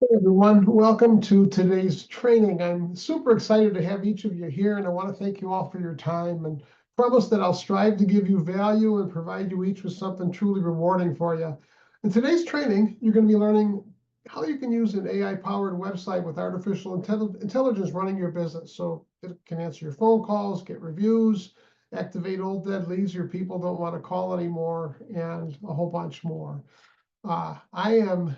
Hey everyone, welcome to today's training. I'm super excited to have each of you here, and I want to thank you all for your time and promise that I'll strive to give you value and provide you each with something truly rewarding for you. In today's training, you're going to be learning how you can use an AI-powered website with artificial intelligence running your business. So it can answer your phone calls, get reviews, activate old dead leads your people don't want to call anymore, and a whole bunch more. I am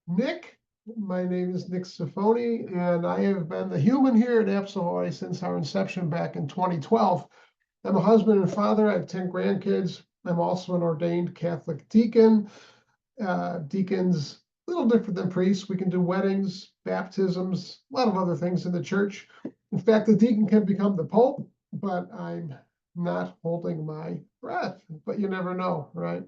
Nick. My name is Nick Sifoni, and I have been the human here at Apsahoy since our inception back in 2012. I'm a husband and father. I have 10 grandkids. I'm also an ordained Catholic deacon. Deacons, a little different than priests. We can do weddings, baptisms, a lot of other things in the church. In fact, the deacon can become the Pope, but I'm not holding my breath. But you never know, right?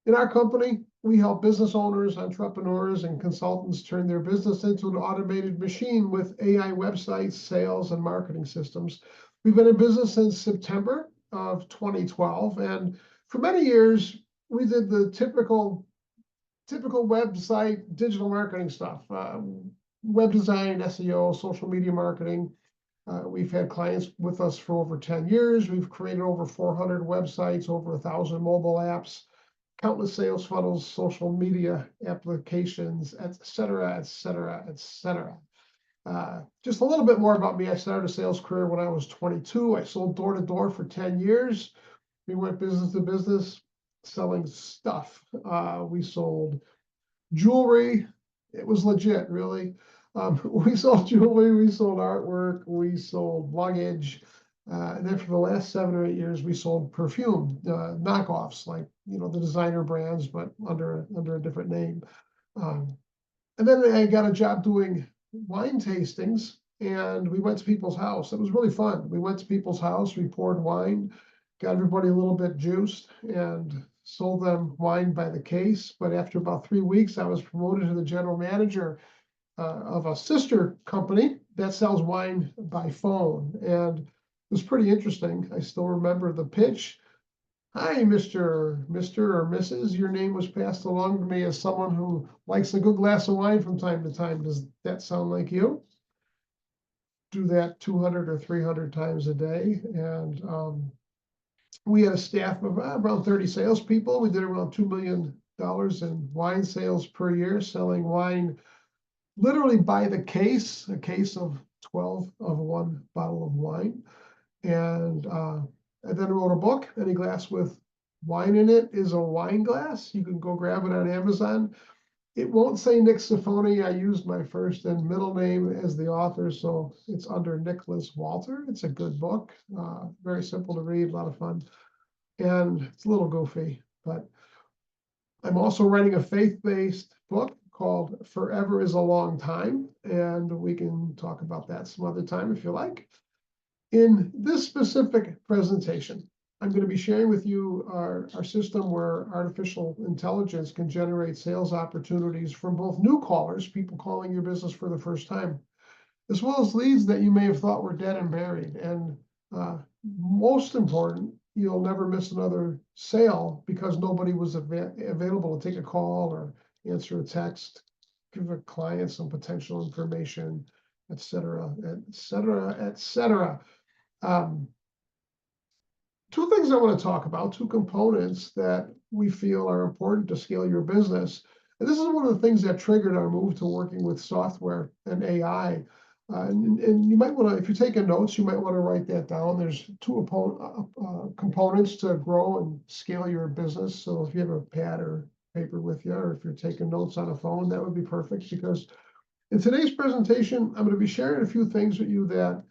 In our company, we help business owners, entrepreneurs, and consultants turn their business into an automated machine with AI websites, sales, and marketing systems. We've been in business since September of 2012, and for many years, we did the typical website digital marketing stuff, web design, SEO, social media marketing. We've had clients with us for over 10 years. We've created over 400 websites, over 1,000 mobile apps, countless sales funnels, social media applications, et cetera, et cetera, et cetera. Just a little bit more about me. I started a sales career when I was 22. I sold door to door for 10 years. We went business to business selling stuff. We sold jewelry. It was legit, really. We sold jewelry, we sold artwork, we sold luggage. And then for the last 7 or 8 years, we sold perfume knockoffs, like the designer brands, but under a different name. And then I got a job doing wine tastings, and we went to people's house. It was really fun. We went to people's house, we poured wine, got everybody a little bit juiced, and sold them wine by the case. But after about 3 weeks, I was promoted to the general manager of a sister company that sells wine by phone. And it was pretty interesting. I still remember the pitch. Hi, Mr. or Mrs. Your name was passed along to me as someone who likes a good glass of wine from time to time. Does that sound like you? Do that 200 or 300 times a day. And we had a staff of around 30 salespeople. We did around $2 million in wine sales per year, selling wine literally by the case, a case of 12 of one bottle of wine. And I then wrote a book. Any glass with wine in it is a wine glass. You can go grab it on Amazon. It won't say Nick Sifoni. I used my first and middle name as the author, so it's under Nicholas Walter. It's a good book, very simple to read, a lot of fun. And it's a little goofy, but I'm also writing a faith-based book called Forever is a Long Time, and we can talk about that some other time if you like. In this specific presentation, I'm going to be sharing with you our system where artificial intelligence can generate sales opportunities from both new callers, people calling your business for the first time, as well as leads that you may have thought were dead and buried. And most important, you'll never miss another sale because nobody was available to take a call or answer a text, give a client some potential information, et cetera, et cetera, et cetera. Two things I want to talk about, two components that we feel are important to scale your business. And this is one of the things that triggered our move to working with software and AI. And you might want to, if you're taking notes, you might want to write that down. There's two components to grow and scale your business. So if you have a pad or paper with you, or if you're taking notes on a phone, that would be perfect, because in today's presentation, I'm going to be sharing a few things with you that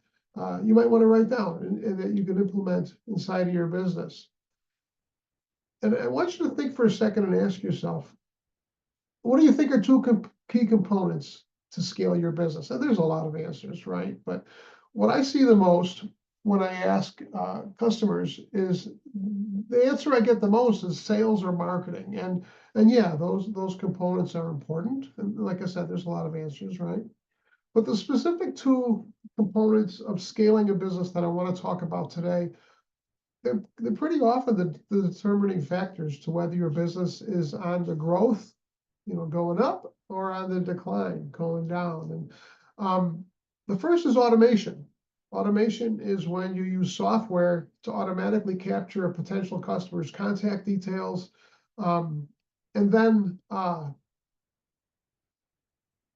you might want to write down and that you can implement inside of your business. And I want you to think for a second and ask yourself, what do you think are two key components to scale your business? And there's a lot of answers, right? But what I see the most when I ask customers is the answer I get the most is sales or marketing. And yeah, those components are important. And like I said, there's a lot of answers, right? But the specific two components of scaling a business that I want to talk about today, they're pretty often the determining factors to whether your business is on the growth going up or on the decline, going down. And the first is automation. Automation is when you use software to automatically capture a potential customer's contact details, and then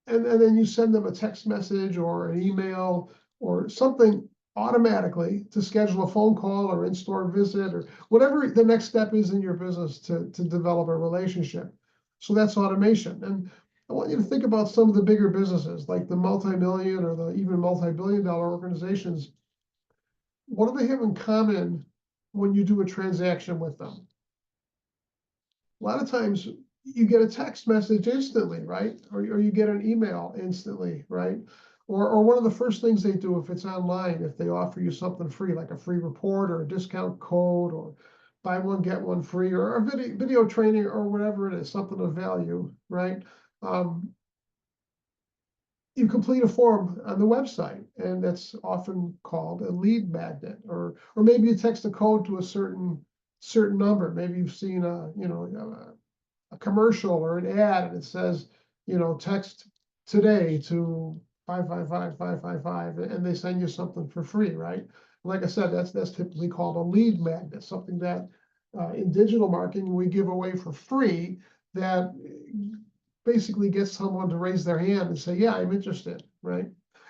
and then you send them a text message or an email or something automatically to schedule a phone call or in-store visit or whatever the next step is in your business to develop a relationship. So that's automation. And I want you to think about some of the bigger businesses, like the multi-million or the even multi-billion-dollar organizations. What do they have in common when you do a transaction with them? A lot of times you get a text message instantly, right? Or you get an email instantly, right? Or one of the first things they do if it's online, if they offer you something free, like a free report or a discount code or buy one, get one free, or a video training or whatever it is, something of value, right? You complete a form on the website, and that's often called a lead magnet, or maybe you text a code to a certain number. Maybe you've seen a commercial or an ad, and it says, text today to 555-555, and they send you something for free, right? Like I said, that's typically called a lead magnet, something that in digital marketing we give away for free that basically gets someone to raise their hand and say, yeah, I'm interested, right?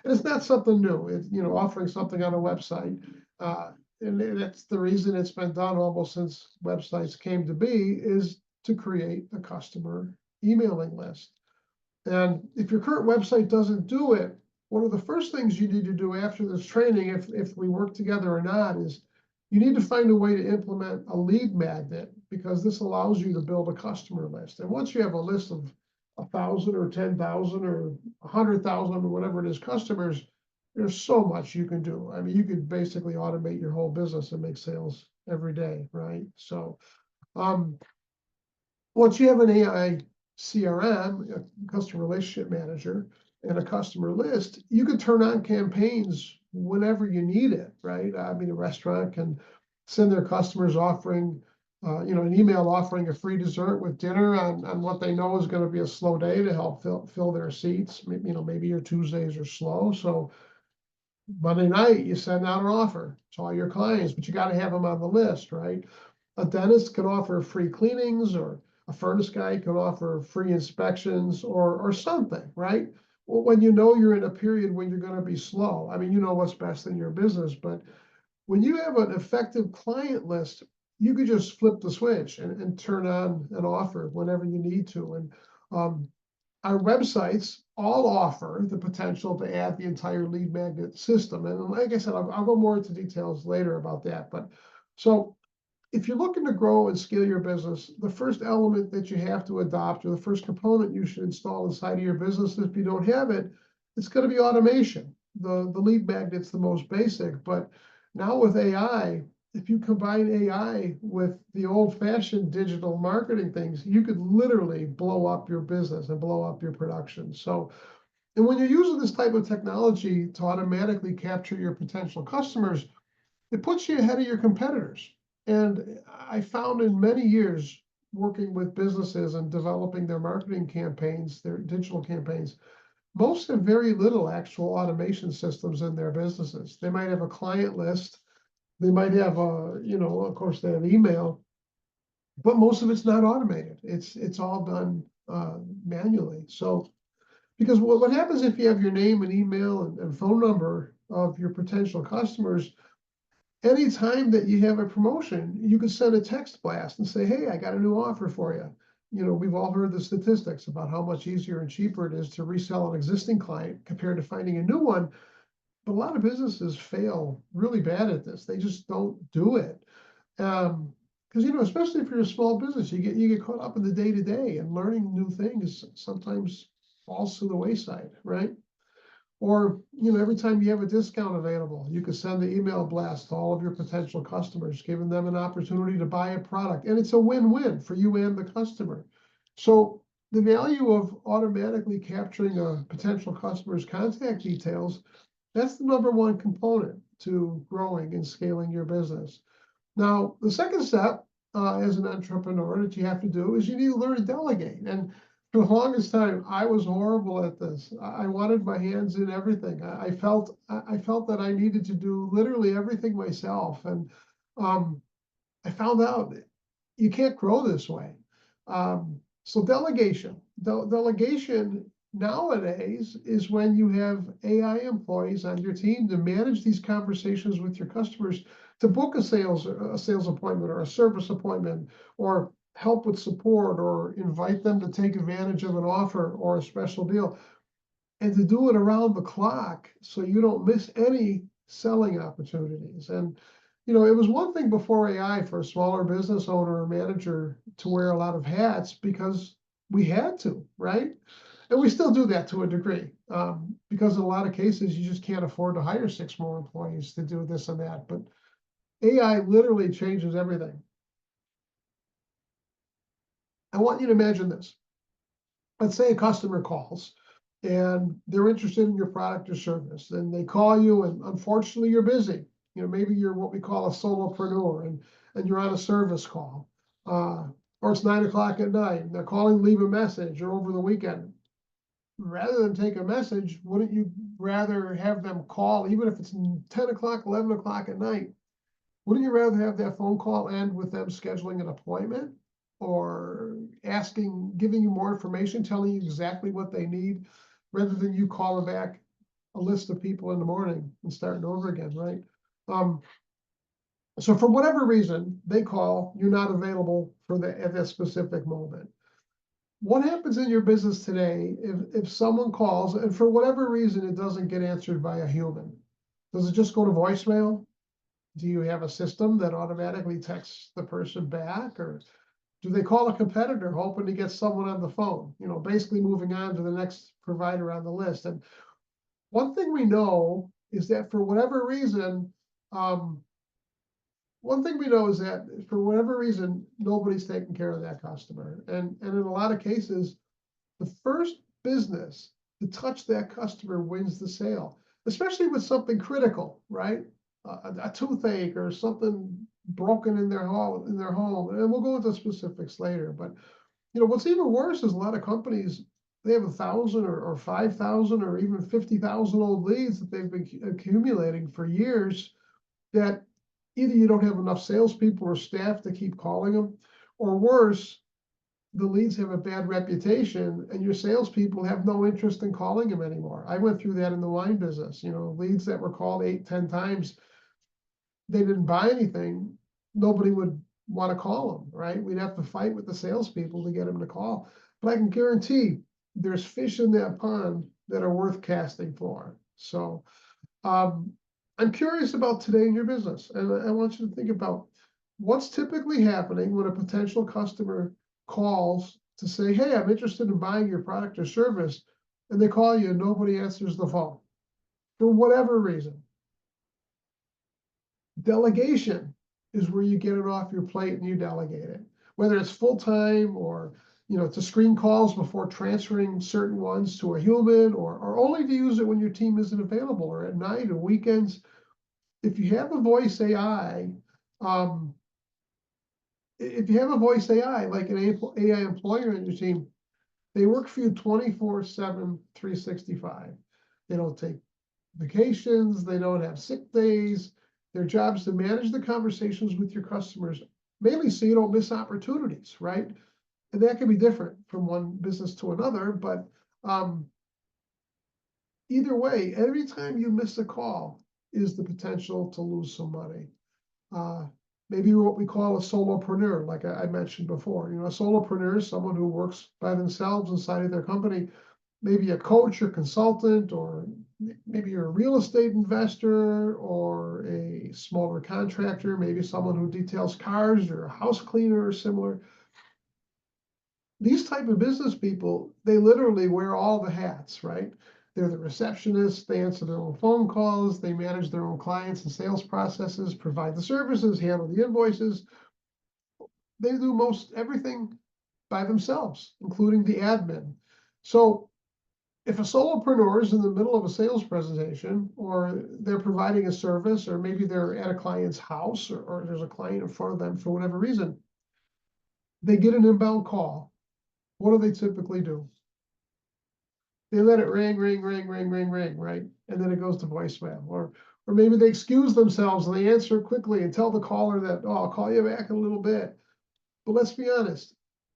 And it's not something new. It's, offering something on a website. And that's the reason it's been done almost since websites came to be, is to create a customer emailing list. And if your current website doesn't do it, one of the first things you need to do after this training, if we work together or not, is you need to find a way to implement a lead magnet, because this allows you to build a customer list. And once you have a list of 1,000 or 10,000 or 100,000 or whatever it is customers, there's so much you can do. I mean, you could basically automate your whole business and make sales every day, right? So once you have an AI CRM, a customer relationship manager, and a customer list, you can turn on campaigns whenever you need it, right? I mean, a restaurant can send their customers offering, an email offering a free dessert with dinner on what they know is going to be a slow day to help fill their seats. Maybe your Tuesdays are slow, so Monday night you send out an offer to all your clients, but you got to have them on the list, right? A dentist can offer free cleanings, or a furnace guy can offer free inspections or something, right? Well, when you're in a period when you're going to be slow, I mean, you know what's best in your business, but when you have an effective client list, you could just flip the switch and turn on an offer whenever you need to. And our websites all offer the potential to add the entire lead magnet system. And like I said, I'll go more into details later about that. But so if you're looking to grow and scale your business, the first element that you have to adopt, or the first component you should install inside of your business, if you don't have it, it's going to be automation. The lead magnet's the most basic, but now with AI, if you combine AI with the old-fashioned digital marketing things, you could literally blow up your business and blow up your production. So, and when you're using this type of technology to automatically capture your potential customers, it puts you ahead of your competitors. And I found in many years working with businesses and developing their marketing campaigns, their digital campaigns, most have very little actual automation systems in their businesses. They might have a client list. They might have of course they have email, but most of it's not automated. It's all done manually. So, because what happens if you have your name and email and phone number of your potential customers, anytime that you have a promotion, you can send a text blast and say, hey, I got a new offer for you. We've all heard the statistics about how much easier and cheaper it is to resell an existing client compared to finding a new one. But a lot of businesses fail really bad at this. They just don't do it. Because, especially if you're a small business, you get caught up in the day-to-day, and learning new things sometimes falls to the wayside, right? Or, every time you have a discount available, you can send the email blast to all of your potential customers, giving them an opportunity to buy a product. And it's a win-win for you and the customer. So the value of automatically capturing a potential customer's contact details, that's the number one component to growing and scaling your business. Now, the second step as an entrepreneur that you have to do is you need to learn to delegate. And For the longest time, I was horrible at this. I wanted my hands in everything. I felt that I needed to do literally everything myself. And um, I found out you can't grow this way. So delegation nowadays is when you have AI employees on your team to manage these conversations with your customers, to book a sales appointment or a service appointment, or help with support, or invite them to take advantage of an offer or a special deal, and to do it around the clock so you don't miss any selling opportunities. And it was one thing before AI for a smaller business owner or manager to wear a lot of hats because we had to, right? And we still do that to a degree, because in a lot of cases you just can't afford to hire 6 more employees to do this and that. But AI literally changes everything. I want you to imagine this. Let's say a customer calls and they're interested in your product or service, and they call you, and unfortunately you're busy. Maybe you're what we call a solopreneur, and you're on a service call, or it's 9 o'clock at night and they're calling, leave a message, or over the weekend. Rather than take a message, wouldn't you rather have them call, even if it's 10 o'clock, 11 o'clock at night? Wouldn't you rather have that phone call end with them scheduling an appointment, or giving you more information, telling you exactly what they need, rather than you calling back a list of people in the morning and starting over again, right? So for whatever reason, they call, you're not available at that specific moment. What happens in your business today if someone calls and for whatever reason it doesn't get answered by a human? Does it just go to voicemail? Do you have a system that automatically texts the person back, or do they call a competitor hoping to get someone on the phone? Basically moving on to the next provider on the list. And one thing we know is that for whatever reason, nobody's taking care of that customer. And in a lot of cases, the first business to touch that customer wins the sale, especially with something critical, right? A toothache or something broken in their home, and we'll go into specifics later. But what's even worse is a lot of companies, they have 1,000 or 5,000 or even 50,000 old leads that they've been accumulating for years, that either you don't have enough salespeople or staff to keep calling them, or worse, the leads have a bad reputation and your salespeople have no interest in calling them anymore. I went through that in the wine business. Leads that were called 8, 10 times, they didn't buy anything, nobody would want to call them, right? We'd have to fight with the salespeople to get them to call. But I can guarantee there's fish in that pond that are worth casting for. So I'm curious about today in your business, and I want you to think about what's typically happening when a potential customer calls to say, hey, I'm interested in buying your product or service, and they call you and nobody answers the phone for whatever reason. Delegation is where you get it off your plate and you delegate it, whether it's full-time or to screen calls before transferring certain ones to a human, or only to use it when your team isn't available, or at night or weekends. If you have a voice AI, like an AI employer in your team, they work for you 24/7, 365. They don't take vacations, they don't have sick days. Their job is to manage the conversations with your customers, mainly so you don't miss opportunities, right? And that can be different from one business to another, but either way, every time you miss a call is the potential to lose some money. Maybe you're what we call a solopreneur, like I mentioned before. A solopreneur is someone who works by themselves inside of their company, maybe a coach or consultant, or maybe you're a real estate investor or a smaller contractor, maybe someone who details cars or a house cleaner or similar. These type of business people, they literally wear all the hats, right? They're the receptionists, they answer their own phone calls, they manage their own clients and sales processes, provide the services, handle the invoices. They do most everything by themselves, including the admin. So if a solopreneur is in the middle of a sales presentation, or they're providing a service, or maybe they're at a client's house, or there's a client in front of them for whatever reason, they get an inbound call what do they typically do? They let it ring, ring, ring, ring, ring, ring, right? And then it goes to voicemail. Or maybe they excuse themselves and they answer quickly and tell the caller that, oh, I'll call you back in a little bit. But let's be honest,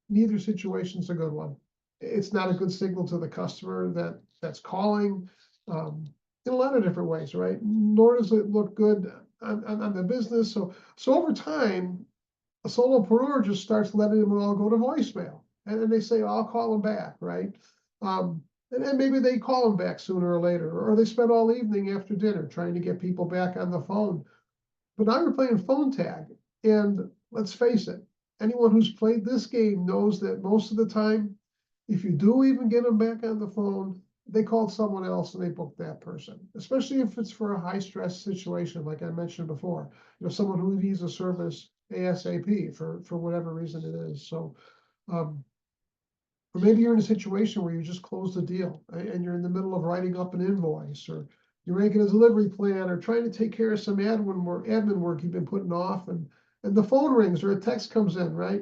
neither situation's a good one. It's not a good signal to the customer that's calling, in a lot of different ways, right? Nor does it look good on the business. So over time, a solopreneur just starts letting them all go to voicemail. And then they say, oh, I'll call them back, right? And then maybe they call them back sooner or later, or they spend all evening after dinner trying to get people back on the phone. But now you're playing phone tag. And let's face it, anyone who's played this game knows that most of the time, if you do even get them back on the phone, they called someone else and they booked that person, especially if it's for a high stress situation, like I mentioned before, someone who needs a service ASAP for whatever reason it is. So, or maybe you're in a situation where you just closed a deal and you're in the middle of writing up an invoice, or you're making a delivery plan, or trying to take care of some admin work you've been putting off, and the phone rings or a text comes in, right?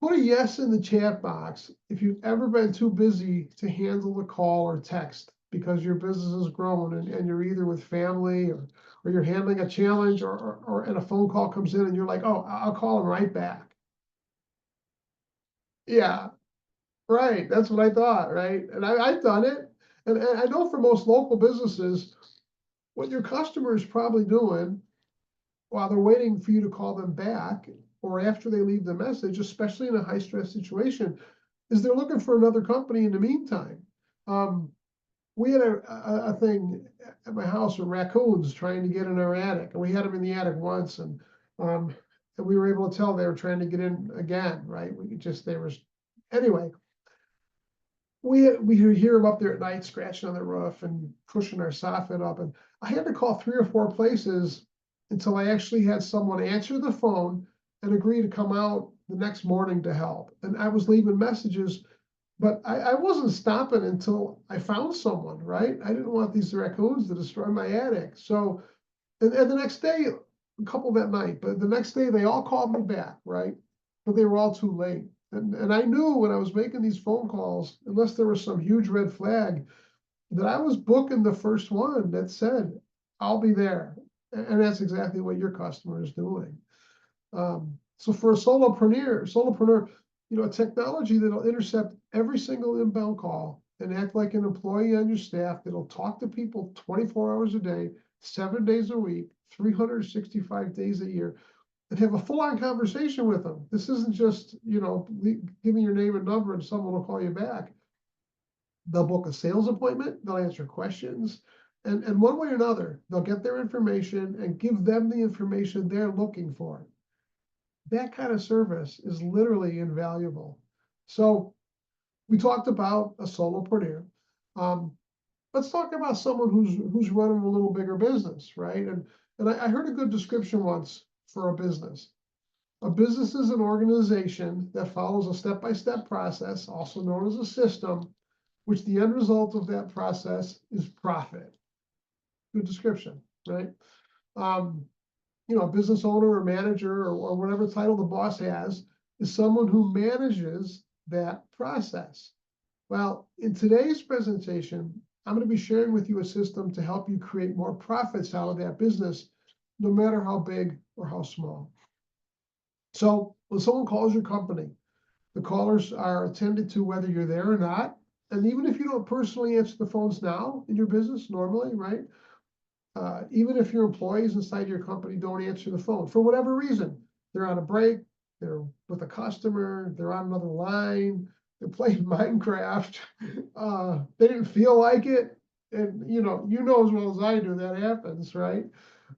Put a yes in the chat box if you've ever been too busy to handle a call or text because your business is growing and you're either with family or you're handling a challenge, and a phone call comes in and you're like, oh, I'll call them right back. Yeah, right. That's what I thought, right? And I've done it. And I know for most local businesses, what your customer is probably doing while they're waiting for you to call them back or after they leave the message, especially in a high stress situation, is they're looking for another company in the meantime. We had a thing at my house with raccoons trying to get in our attic, and we had them in the attic once, and we were able to tell they were trying to get in again, right? Anyway. We hear them up there at night scratching on the roof and pushing our soffit up, and I had to call 3 or 4 places until I actually had someone answer the phone and agree to come out the next morning to help. And I was leaving messages, but I wasn't stopping until I found someone, right? I didn't want these raccoons to destroy my attic. So, and the next day, a couple that night, but the next day they all called me back, right? But they were all too late. And I knew when I was making these phone calls, unless there was some huge red flag, that I was booking the first one that said, I'll be there. And that's exactly what your customer is doing. So for a solopreneur, a technology that'll intercept every single inbound call and act like an employee on your staff, that'll talk to people 24 hours a day, 7 days a week, 365 days a year, and have a full-on conversation with them. This isn't just, give me your name and number and someone will call you back. They'll book a sales appointment, they'll answer questions, and one way or another, they'll get their information and give them the information they're looking for. That kind of service is literally invaluable. So we talked about a solopreneur. Let's talk about someone who's running a little bigger business, right? And I heard a good description once for a business. A business is an organization that follows a step-by-step process, also known as a system, which the end result of that process is profit. Good description, right? A business owner or manager or whatever title the boss has is someone who manages that process. Well, in today's presentation, I'm going to be sharing with you a system to help you create more profits out of that business, no matter how big or how small. So when someone calls your company, the callers are attended to whether you're there or not. And even if you don't personally answer the phones now in your business normally, right? Even if your employees inside your company don't answer the phone for whatever reason, they're on a break, they're with a customer, they're on another line, they're playing Minecraft, they didn't feel like it. And you know as well as I do that happens, right?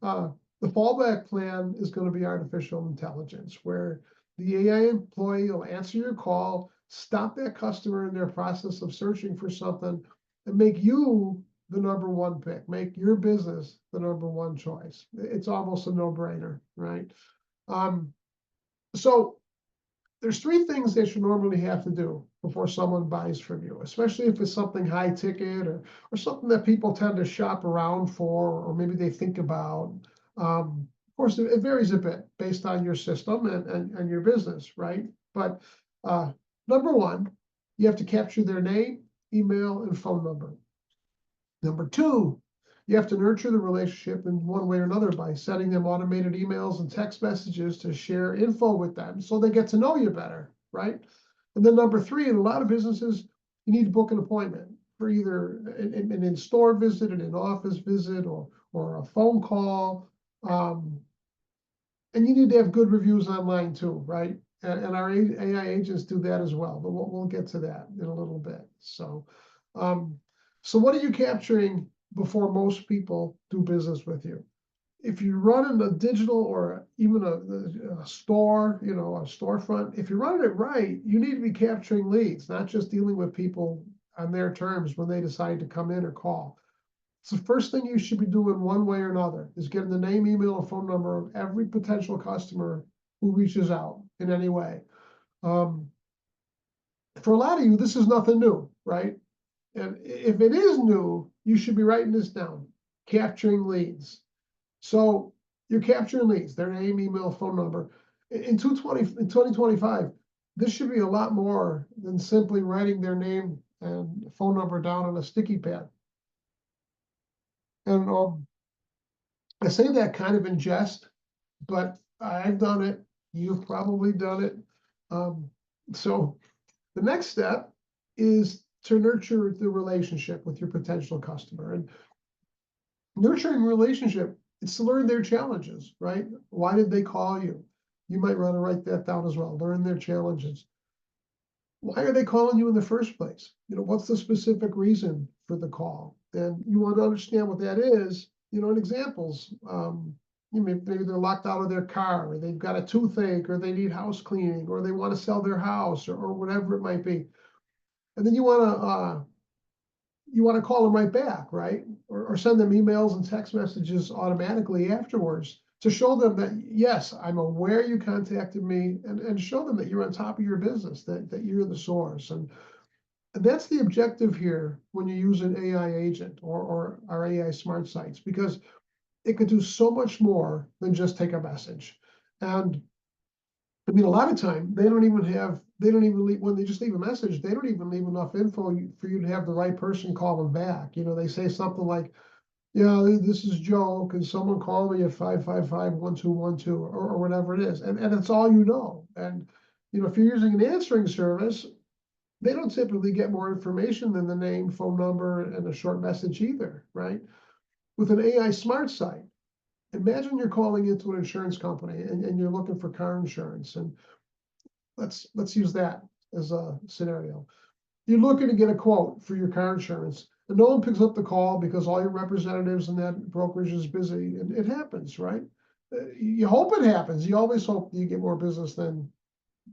The fallback plan is going to be artificial intelligence, where the AI employee will answer your call, stop that customer in their process of searching for something, and make you the number one pick, make your business the number one choice. It's almost a no-brainer, right? So there's 3 things they should normally have to do before someone buys from you, especially if it's something high ticket or something that people tend to shop around for, or maybe they think about. Of course, it varies a bit based on your system and your business, right? But Number one, you have to capture their name, email, and phone number. Number two, you have to nurture the relationship in one way or another by sending them automated emails and text messages to share info with them so they get to know you better, right? And then number three, in a lot of businesses, you need to book an appointment for either an in-store visit, an in-office visit, or a phone call. And you need to have good reviews online too, right? And our AI agents do that as well, but we'll get to that in a little bit. So, so what are you capturing before most people do business with you? If you're running a digital or even a store, a storefront, if you're running it right, you need to be capturing leads, not just dealing with people on their terms when they decide to come in or call. So the first thing you should be doing one way or another is getting the name, email, and phone number of every potential customer who reaches out in any way. For a lot of you, this is nothing new, right? And if it is new, you should be writing this down, capturing leads. So you're capturing leads, their name, email, phone number. In 2025, this should be a lot more than simply writing their name and phone number down on a sticky pad. And I say that kind of in jest, but I've done it. You've probably done it. So the next step is to nurture the relationship with your potential customer. And nurturing a relationship, it's to learn their challenges, right? Why did they call you? You might want to write that down as well. Learn their challenges. Why are they calling you in the first place? What's the specific reason for the call? And you want to understand what that is, in examples. Maybe they're locked out of their car, or they've got a toothache, or they need house cleaning, or they want to sell their house, or whatever it might be. And then you want to call them right back, right? Or send them emails and text messages automatically afterwards to show them that, yes, I'm aware you contacted me, and show them that you're on top of your business, that you're the source. And that's the objective here when you use an AI agent or our AI smart sites, because it could do so much more than just take a message. And I mean, a lot of time they don't even leave, when they just leave a message, they don't even leave enough info for you to have the right person call them back. They say something like, yeah, this is Joe, can someone call me at 555-1212 or whatever it is. And it's all you know. And if you're using an answering service, they don't typically get more information than the name, phone number, and a short message either, right? With an AI smart site, imagine you're calling into an insurance company and you're looking for car insurance. And let's use that as a scenario. You're looking to get a quote for your car insurance, and no one picks up the call because all your representatives and that brokerage is busy. And it happens, right? You hope it happens. You always hope you get more business than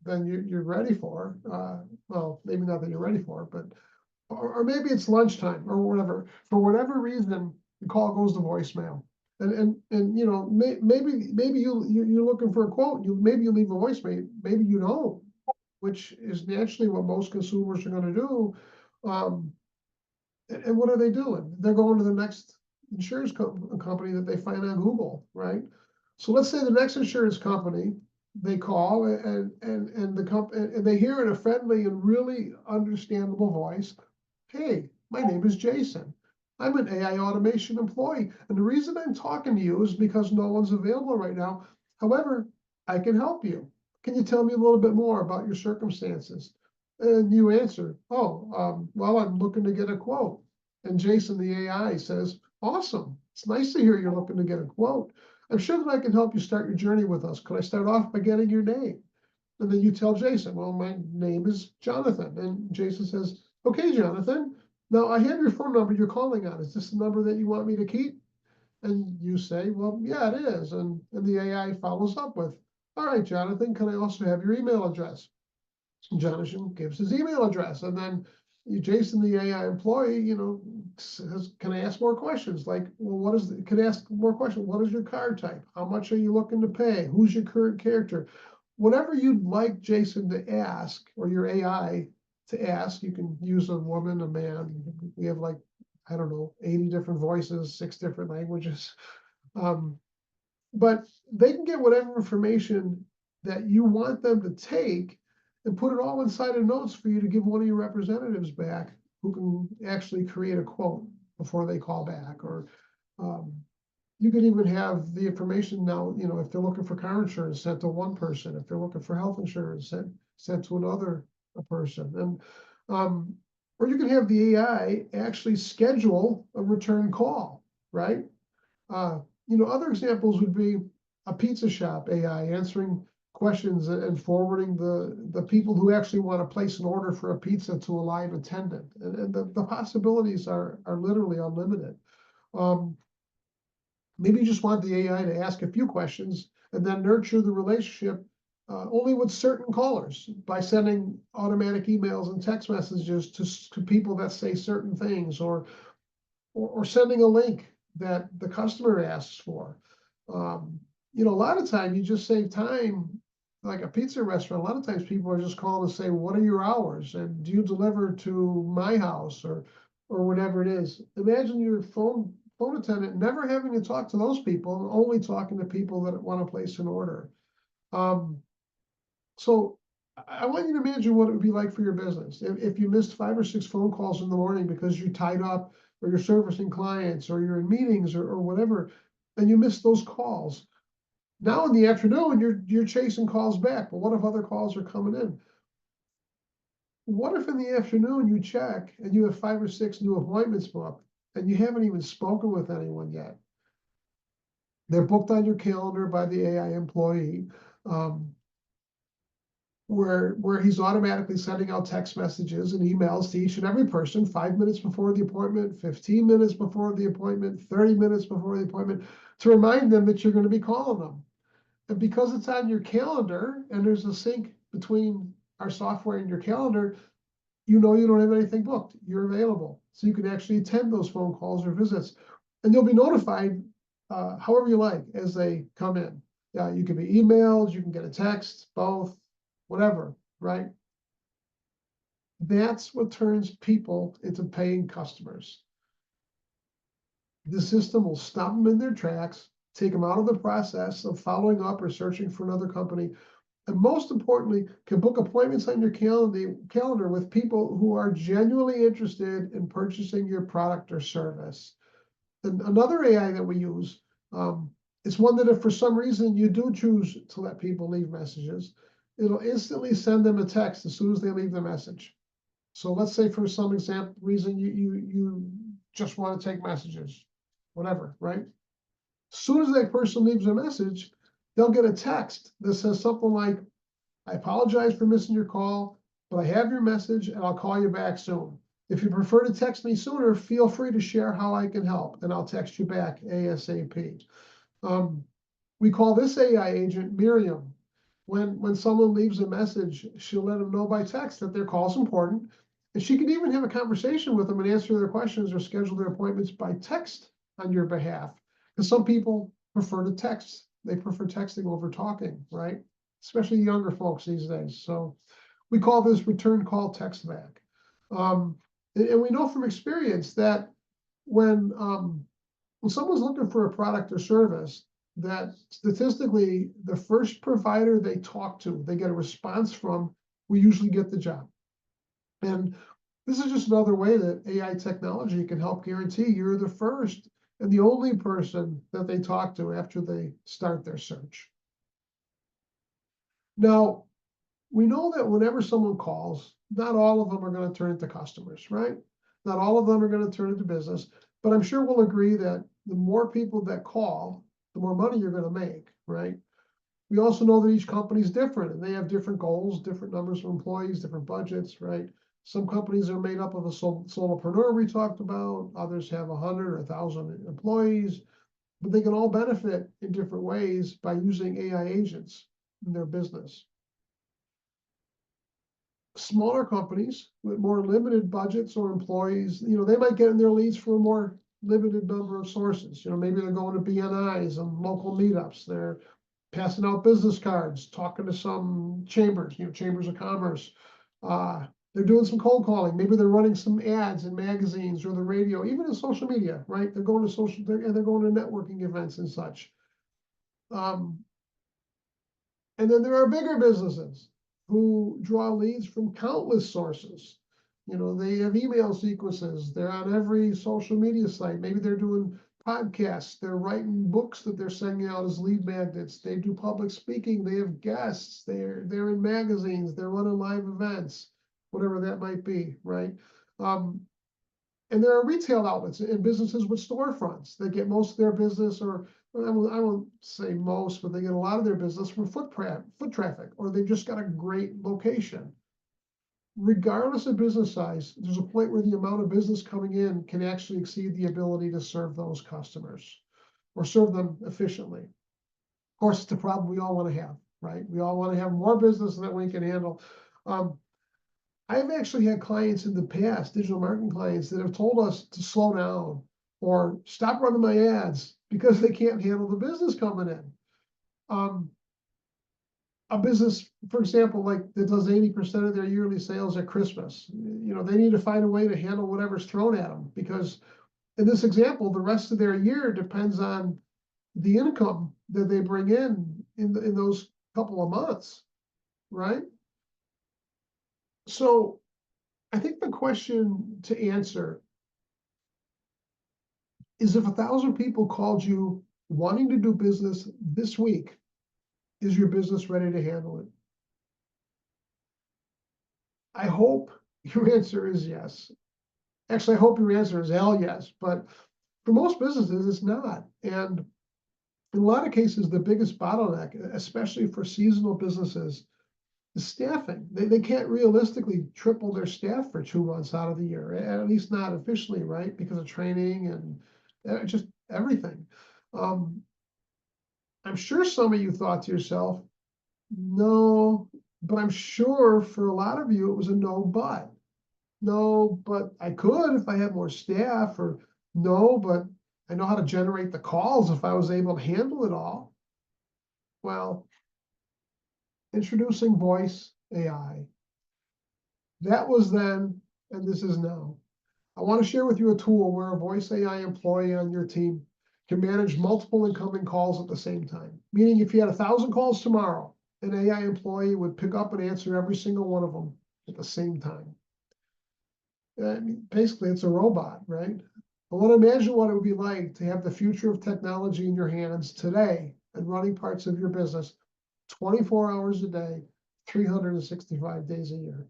you're ready for. Well, maybe not that you're ready for, but or maybe it's lunchtime or whatever. For whatever reason, the call goes to voicemail. And maybe you're looking for a quote. Maybe you leave a voicemail. Maybe you don't, which is naturally what most consumers are going to do. And what are they doing? They're going to the next insurance company that they find on Google, right? So let's say the next insurance company they call and they hear in a friendly and really understandable voice, "Hey, my name is Jason. I'm an AI automation employee, and the reason I'm talking to you is because no one's available right now. However, I can help you. Can you tell me a little bit more about your circumstances?" And you answer, well, I'm looking to get a quote. And Jason, the AI, says, "Awesome. It's nice to hear you're looking to get a quote. I'm sure that I can help you start your journey with us. Could I start off by getting your name?" And then you tell Jason, "Well, my name is Jonathan." And Jason says, "Okay, Jonathan, now I have your phone number you're calling on. Is this the number that you want me to keep?" And you say, "Well, yeah, it is." And the AI follows up with, "All right, Jonathan, can I also have your email address?" Jonathan gives his email address, and then Jason, the AI employee, says, "Can I ask more questions?" Like, well, can I ask more questions? What is your card type? How much are you looking to pay? Who's your current character? Whatever you'd like Jason to ask, or your AI to ask, you can use a woman, a man. We have like, I don't know, 80 different voices, 6 different languages. But they can get whatever information that you want them to take, and put it all inside of notes for you to give one of your representatives back who can actually create a quote before they call back. Or you could even have the information now, if they're looking for car insurance, sent to one person. If they're looking for health insurance, sent to another person. And or you can have the AI actually schedule a return call, right? Other examples would be a pizza shop AI answering questions and forwarding the people who actually want to place an order for a pizza to a live attendant. And the possibilities are literally unlimited. Maybe you just want the AI to ask a few questions and then nurture the relationship only with certain callers by sending automatic emails and text messages to people that say certain things, or sending a link that the customer asks for. A lot of time you just save time, like a pizza restaurant. A lot of times people are just calling to say, what are your hours? And do you deliver to my house, or whatever it is? Imagine your phone attendant never having to talk to those people and only talking to people that want to place an order. So I want you to imagine what it would be like for your business. If you missed 5 or 6 phone calls in the morning because you're tied up, or you're servicing clients, or you're in meetings, or whatever, and you miss those calls. Now in the afternoon, you're chasing calls back. But what if other calls are coming in? What if in the afternoon you check and you have 5 or 6 new appointments booked and you haven't even spoken with anyone yet? They're booked on your calendar by the AI employee, where he's automatically sending out text messages and emails to each and every person 5 minutes before the appointment, 15 minutes before the appointment, 30 minutes before the appointment, to remind them that you're going to be calling them. And because it's on your calendar and there's a sync between our software and your calendar, you don't have anything booked. You're available. So you can actually attend those phone calls or visits. And you'll be notified however you like as they come in. Yeah, you can be emailed, you can get a text, both, whatever, right? That's what turns people into paying customers. The system will stop them in their tracks, take them out of the process of following up or searching for another company, and most importantly, can book appointments on your calendar with people who are genuinely interested in purchasing your product or service. And another AI that we use, it's one that if for some reason you do choose to let people leave messages, it'll instantly send them a text as soon as they leave the message. So let's say for some reason you just want to take messages, whatever, right? As soon as that person leaves a message, they'll get a text that says something like, I apologize for missing your call, but I have your message and I'll call you back soon. If you prefer to text me sooner, feel free to share how I can help, and I'll text you back ASAP. We call this AI agent Miriam. When someone leaves a message, she'll let them know by text that their call is important. And she can even have a conversation with them and answer their questions or schedule their appointments by text on your behalf. Because some people prefer to text. They prefer texting over talking, right? Especially younger folks these days. So we call this return call text back. And we know from experience that when someone's looking for a product or service, that statistically, the first provider they talk to, they get a response from, we usually get the job. And this is just another way that AI technology can help guarantee you're the first and the only person that they talk to after they start their search. Now, we know that whenever someone calls, not all of them are going to turn into customers, right? Not all of them are going to turn into business, but I'm sure we'll agree that the more people that call, the more money you're going to make, right? We also know that each company is different and they have different goals, different numbers of employees, different budgets, right? Some companies are made up of a solopreneur we talked about. Others have 100 or 1,000 employees, but they can all benefit in different ways by using AI agents in their business. Smaller companies with more limited budgets or employees, they might get in their leads from a more limited number of sources. Maybe they're going to BNIs and local meetups. They're passing out business cards, talking to some chambers, chambers of commerce. They're doing some cold calling. Maybe they're running some ads in magazines or the radio, even in social media, right? They're going to they're going to networking events and such. And then there are bigger businesses who draw leads from countless sources. They have email sequences. They're on every social media site. Maybe they're doing podcasts. They're writing books that they're sending out as lead magnets. They do public speaking. They have guests. They're in magazines. They're running live events, whatever that might be, right? And there are retail outlets and businesses with storefronts that get most of their business, or I won't say most, but they get a lot of their business from foot traffic, or they've just got a great location. Regardless of business size, there's a point where the amount of business coming in can actually exceed the ability to serve those customers or serve them efficiently. Of course, it's a problem we all want to have, right? We all want to have more business than we can handle. I've actually had clients in the past, digital marketing clients, that have told us to slow down or stop running my ads because they can't handle the business coming in. A business, for example, like that does 80% of their yearly sales at Christmas, they need to find a way to handle whatever's thrown at them, because in this example, the rest of their year depends on the income that they bring in those couple of months, right? So I think the question to answer is, if 1,000 people called you wanting to do business this week, is your business ready to handle it? I hope your answer is yes. Actually, I hope your answer is hell yes, but for most businesses, it's not. And in a lot of cases, the biggest bottleneck, especially for seasonal businesses, is staffing. They can't realistically triple their staff for 2 months out of the year, at least not officially, right? Because of training and just everything. I'm sure some of you thought to yourself, no, but I'm sure for a lot of you, it was a no, but. No, but I could if I had more staff, or no, but I know how to generate the calls if I was able to handle it all. Well, introducing voice AI. That was then, and this is now. I want to share with you a tool where a voice AI employee on your team can manage multiple incoming calls at the same time. Meaning, if you had 1,000 calls tomorrow, an AI employee would pick up and answer every single one of them at the same time. Basically, it's a robot, right? I want to imagine what it would be like to have the future of technology in your hands today and running parts of your business 24 hours a day, 365 days a year.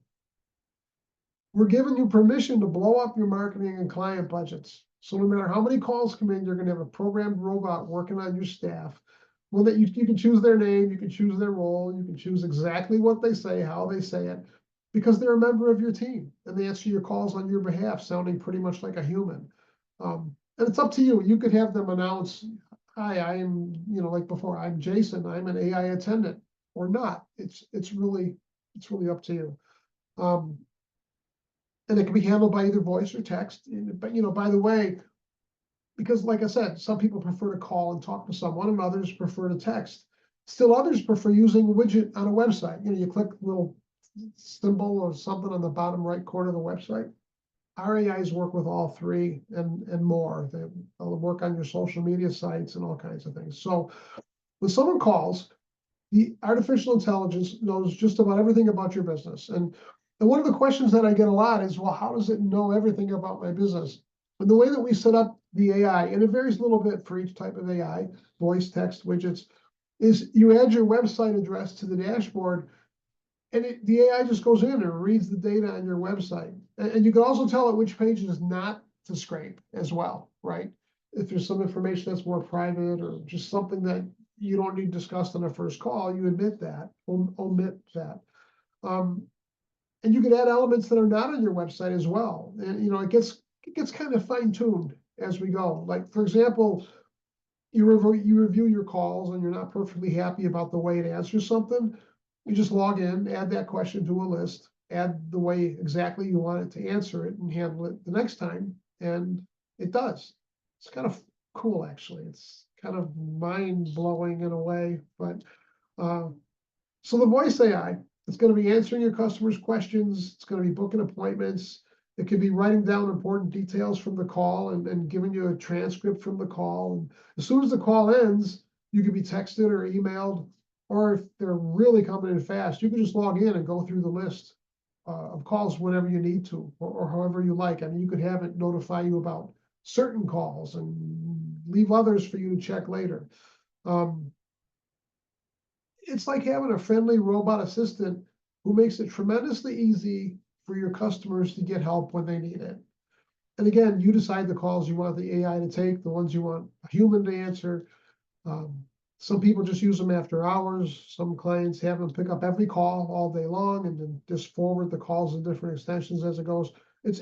We're giving you permission to blow up your marketing and client budgets. So no matter how many calls come in, you're going to have a programmed robot working on your staff. Well, that you can choose their name, you can choose their role, you can choose exactly what they say, how they say it, because they're a member of your team and they answer your calls on your behalf, sounding pretty much like a human. And it's up to you. You could have them announce, hi, I'm, like before, I'm Jason, I'm an AI attendant, or not. It's really up to you. And it can be handled by either voice or text. But, by the way, because like I said, some people prefer to call and talk to someone and others prefer to text. Still others prefer using a widget on a website. You click a little symbol or something on the bottom right corner of the website. Our AIs work with all three and more. They'll work on your social media sites and all kinds of things. So when someone calls, the artificial intelligence knows just about everything about your business. And one of the questions that I get a lot is, well, how does it know everything about my business? And the way that we set up the AI, and it varies a little bit for each type of AI, voice, text, widgets, is you add your website address to the dashboard, and the AI just goes in and reads the data on your website. And you can also tell it which pages not to scrape as well, right? If there's some information that's more private or just something that you don't need discussed on a first call, you omit that. And you can add elements that are not on your website as well. And it gets kind of fine-tuned as we go. Like, for example, you review your calls and you're not perfectly happy about the way it answers something. You just log in, add that question to a list, add the way exactly you want it to answer it, and handle it the next time, and it does. It's kind of cool, actually. It's kind of mind-blowing in a way. But so the voice AI, it's going to be answering your customers' questions. It's going to be booking appointments. It could be writing down important details from the call and giving you a transcript from the call. And as soon as the call ends, you can be texted or emailed or if they're really coming in fast, you can just log in and go through the list of calls whenever you need to, or however you like. I mean, you could have it notify you about certain calls and leave others for you to check later. It's like having a friendly robot assistant who makes it tremendously easy for your customers to get help when they need it. And again, you decide the calls you want the AI to take, the ones you want a human to answer. Some people just use them after hours. Some clients have them pick up every call all day long and then just forward the calls in different extensions as it goes. It's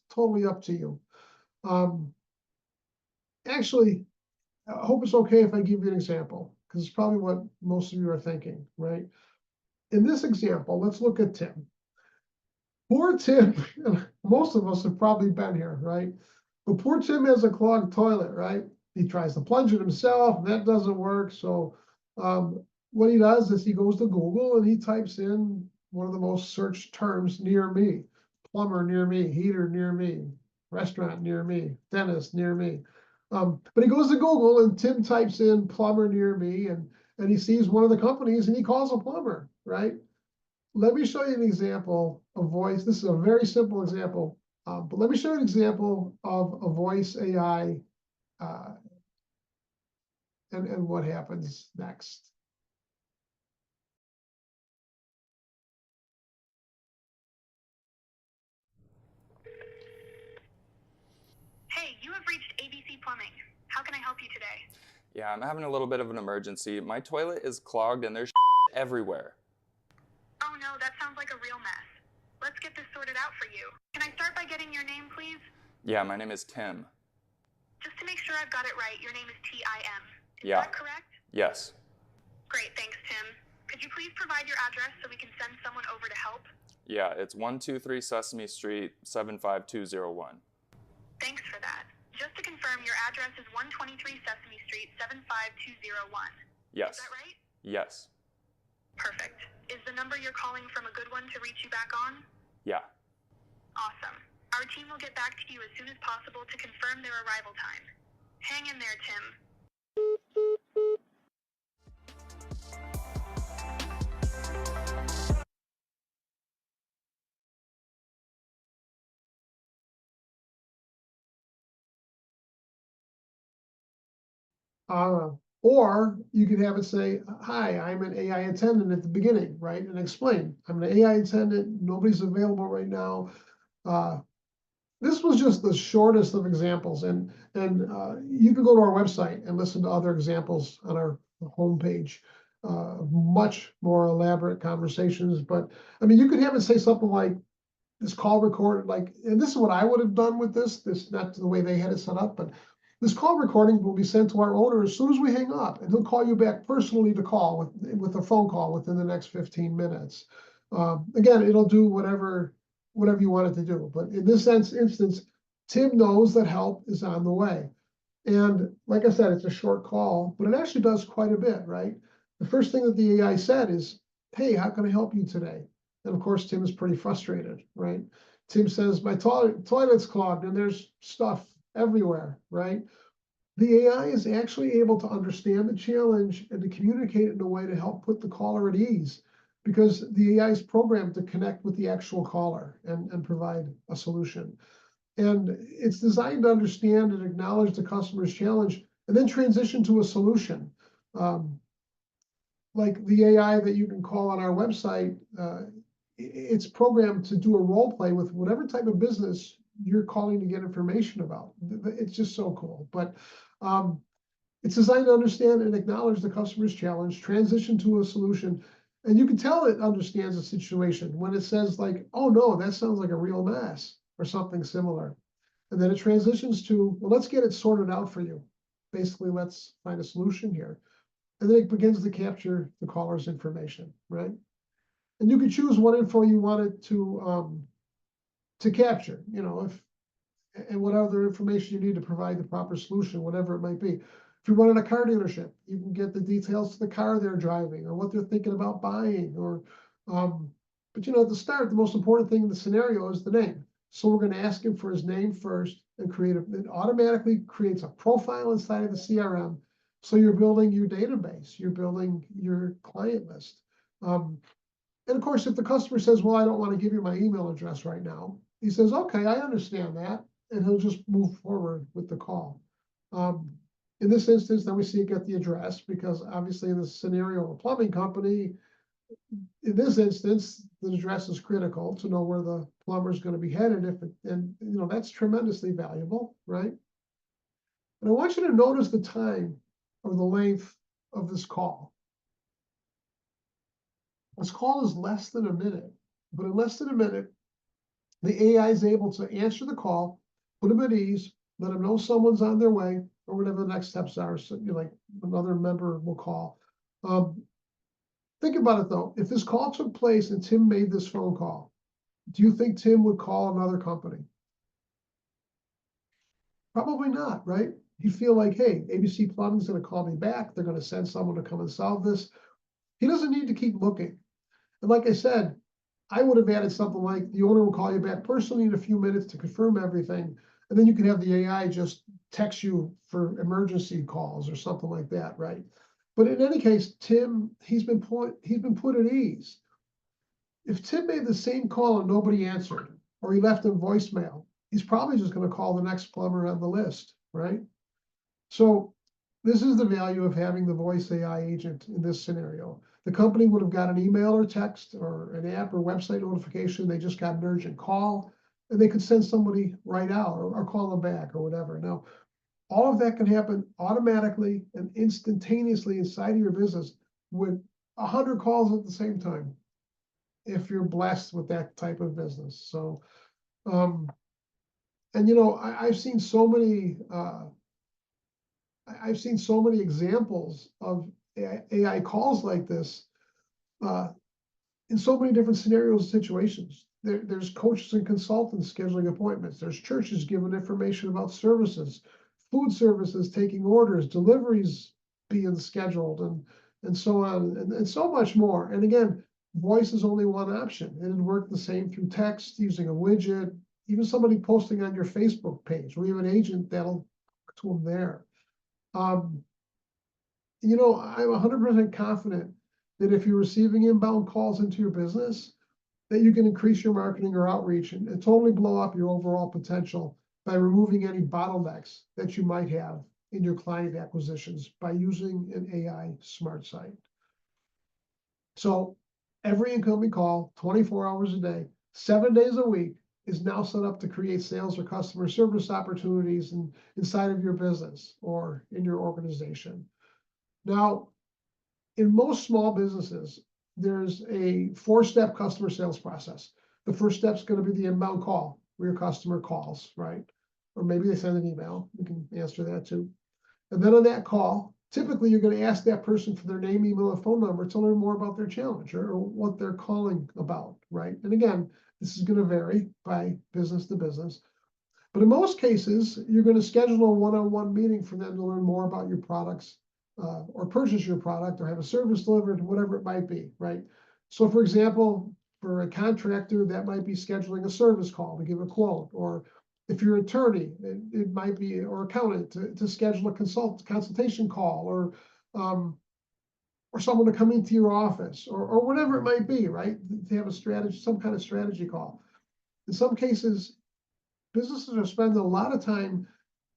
totally up to you. Actually, I hope it's okay if I give you an example, because it's probably what most of you are thinking, right? In this example, let's look at Tim. Poor Tim, most of us have probably been here, right? But poor Tim has a clogged toilet, right? He tries to plunge it himself, and that doesn't work. So what he does is he goes to Google and he types in one of the most searched terms near me: plumber near me, heater near me, restaurant near me, dentist near me. But he goes to Google and Tim types in plumber near me, and he sees one of the companies and he calls a plumber, right? Let me show you an example of voice. This is a very simple example, but let me show you an example of a voice AI uh, and what happens next. Hey, you have reached ABC Plumbing. How can I help you today? Yeah, I'm having a little bit of an emergency. My toilet is clogged and there's everywhere. Oh no, that sounds like a real mess. Let's get this sorted out for you. Can I start by getting your name, please? Yeah, my name is Tim. Just to make sure I've got it right, your name is Tim. Is Yeah. that correct? Yes. Great, thanks, Tim. Could you please provide your address so we can send someone over to help? Yeah, it's 123 Sesame Street, 75201. Thanks for that. Just to confirm, your address is 123 Sesame Street, 75201. Yes. Is that right? Yes. Perfect. Is the number you're calling from a good one to reach you back on? Yeah. Awesome. Our team will get back to you as soon as possible to confirm their arrival time. Hang in there, Tim. Or you could have it say, "Hi, I'm an AI attendant," at the beginning, right? And explain, "I'm an AI attendant. Nobody's available right now." This was just the shortest of examples, and you can go to our website and listen to other examples on our homepage. Much more elaborate conversations, but I mean, you could have it say something like, "This call recorded," like, and this is what I would have done with this, not the way they had it set up, but this call recording will be sent to our owner as soon as we hang up, and he'll call you back personally to call with a phone call within the next 15 minutes. Again, it'll do whatever you want it to do. But in this instance, Tim knows that help is on the way. And like I said, it's a short call, but it actually does quite a bit, right? The first thing that the AI said is, "Hey, how can I help you today?" And of course, Tim is pretty frustrated, right? Tim says, "My toilet's clogged and there's stuff everywhere," right? The AI is actually able to understand the challenge and to communicate it in a way to help put the caller at ease, because the AI is programmed to connect with the actual caller and provide a solution. And it's designed to understand and acknowledge the customer's challenge and then transition to a solution. Like the AI that you can call on our website, it's programmed to do a role play with whatever type of business you're calling to get information about. It's just so cool. But it's designed to understand and acknowledge the customer's challenge, transition to a solution, and you can tell it understands the situation when it says, like, "Oh no, that sounds like a real mess," or something similar. And then it transitions to, "Well, let's get it sorted out for you. Basically, let's find a solution here." And then it begins to capture the caller's information, right? And you can choose what info you want it to capture, and what other information you need to provide the proper solution, whatever it might be. If you're running a car dealership, you can get the details to the car they're driving or what they're thinking about buying. But at the start, the most important thing in the scenario is the name. So we're going to ask him for his name first and it automatically creates a profile inside of the CRM So you're building your database, you're building your client list. And of course, if the customer says, well, I don't want to give you my email address right now, he says, okay, I understand that. And he'll just move forward with the call. In this instance, then we see it get the address, because obviously in this scenario of a plumbing company, in this instance, the address is critical to know where the plumber is going to be headed. And that's tremendously valuable, right? And I want you to notice the time or the length of this call. This call is less than a minute, but in less than a minute, the AI is able to answer the call, put them at ease, let them know someone's on their way, or whatever the next steps are. So, like another member will call. Think about it though. If this call took place and Tim made this phone call, do you think Tim would call another company? Probably not, right? He'd feel like, hey, ABC Plumbing's going to call me back. They're going to send someone to come and solve this. He doesn't need to keep looking. And like I said, I would have added something like the owner will call you back personally in a few minutes to confirm everything. And then you can have the AI just text you for emergency calls or something like that, right? But in any case, Tim, he's been put at ease. If Tim made the same call and nobody answered, or he left a voicemail, he's probably just going to call the next plumber on the list, right? So this is the value of having the voice AI agent in this scenario. The company would have got an email or text or an app or website notification. They just got an urgent call, and they could send somebody right out or call them back or whatever. Now, all of that can happen automatically and instantaneously inside of your business with 100 calls at the same time, if you're blessed with that type of business. So, and I've seen so many examples of AI calls like this in so many different scenarios and situations. There's coaches and consultants scheduling appointments. There's churches giving information about services, food services taking orders, deliveries being scheduled, and so on, and so much more. And again, voice is only one option. It'd work the same through text, using a widget, even somebody posting on your Facebook page. We have an agent that'll talk to them there. I'm 100% confident that if you're receiving inbound calls into your business, that you can increase your marketing or outreach and totally blow up your overall potential by removing any bottlenecks that you might have in your client acquisitions by using an AI smart site. So every incoming call, 24 hours a day, 7 days a week, is now set up to create sales or customer service opportunities inside of your business or in your organization. Now, in most small businesses, there's a 4-step customer sales process. The first step is going to be the inbound call, where your customer calls, right? Or maybe they send an email. You can answer that too. And then on that call, typically you're going to ask that person for their name, email, and phone number to learn more about their challenge or what they're calling about, right? And again, this is going to vary by business to business. But in most cases, you're going to schedule a one-on-one meeting for them to learn more about your products, or purchase your product or have a service delivered, whatever it might be, right? So for example, for a contractor, that might be scheduling a service call to give a quote, or if you're an attorney, it might be, or accountant, to schedule a consultation call, or someone to come into your office, or whatever it might be, right? To have a strategy, some kind of strategy call. In some cases, businesses are spending a lot of time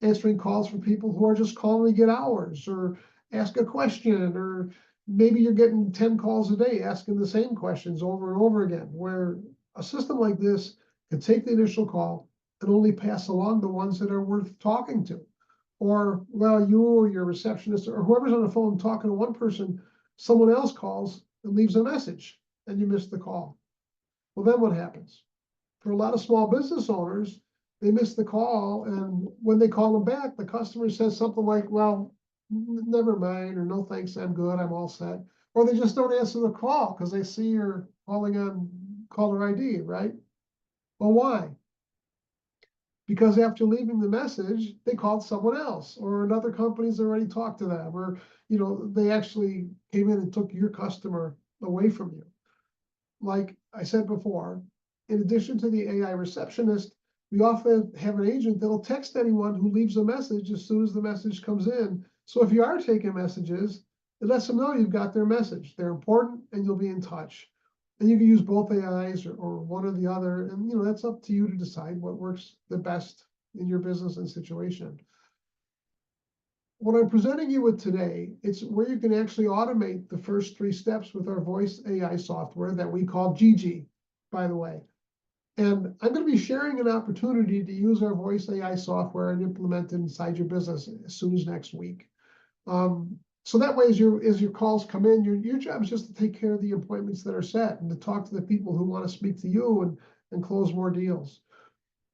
answering calls from people who are just calling to get hours or ask a question, or maybe you're getting 10 calls a day asking the same questions over and over again, where a system like this can take the initial call and only pass along the ones that are worth talking to. Or, well, you or your receptionist or whoever's on the phone talking to one person, someone else calls and leaves a message and you miss the call. Well, then what happens? For a lot of small business owners, they miss the call, and when they call them back, the customer says something like, well, never mind, or no thanks, I'm good, I'm all set. Or they just don't answer the call because they see you're calling on caller ID, right? Well, why? Because after leaving the message, they called someone else, or another company's already talked to them, or they actually came in and took your customer away from you. Like I said before, in addition to the AI receptionist, we often have an agent that'll text anyone who leaves a message as soon as the message comes in So if you are taking messages, it lets them know you've got their message. They're important and you'll be in touch. And you can use both AIs or one or the other. And that's up to you to decide what works the best in your business and situation. What I'm presenting you with today, it's where you can actually automate the first 3 steps with our voice AI software that we call Gigi, by the way. And I'm going to be sharing an opportunity to use our voice AI software and implement it inside your business as soon as next week. So that way, as your calls come in, your job is just to take care of the appointments that are set and to talk to the people who want to speak to you and close more deals.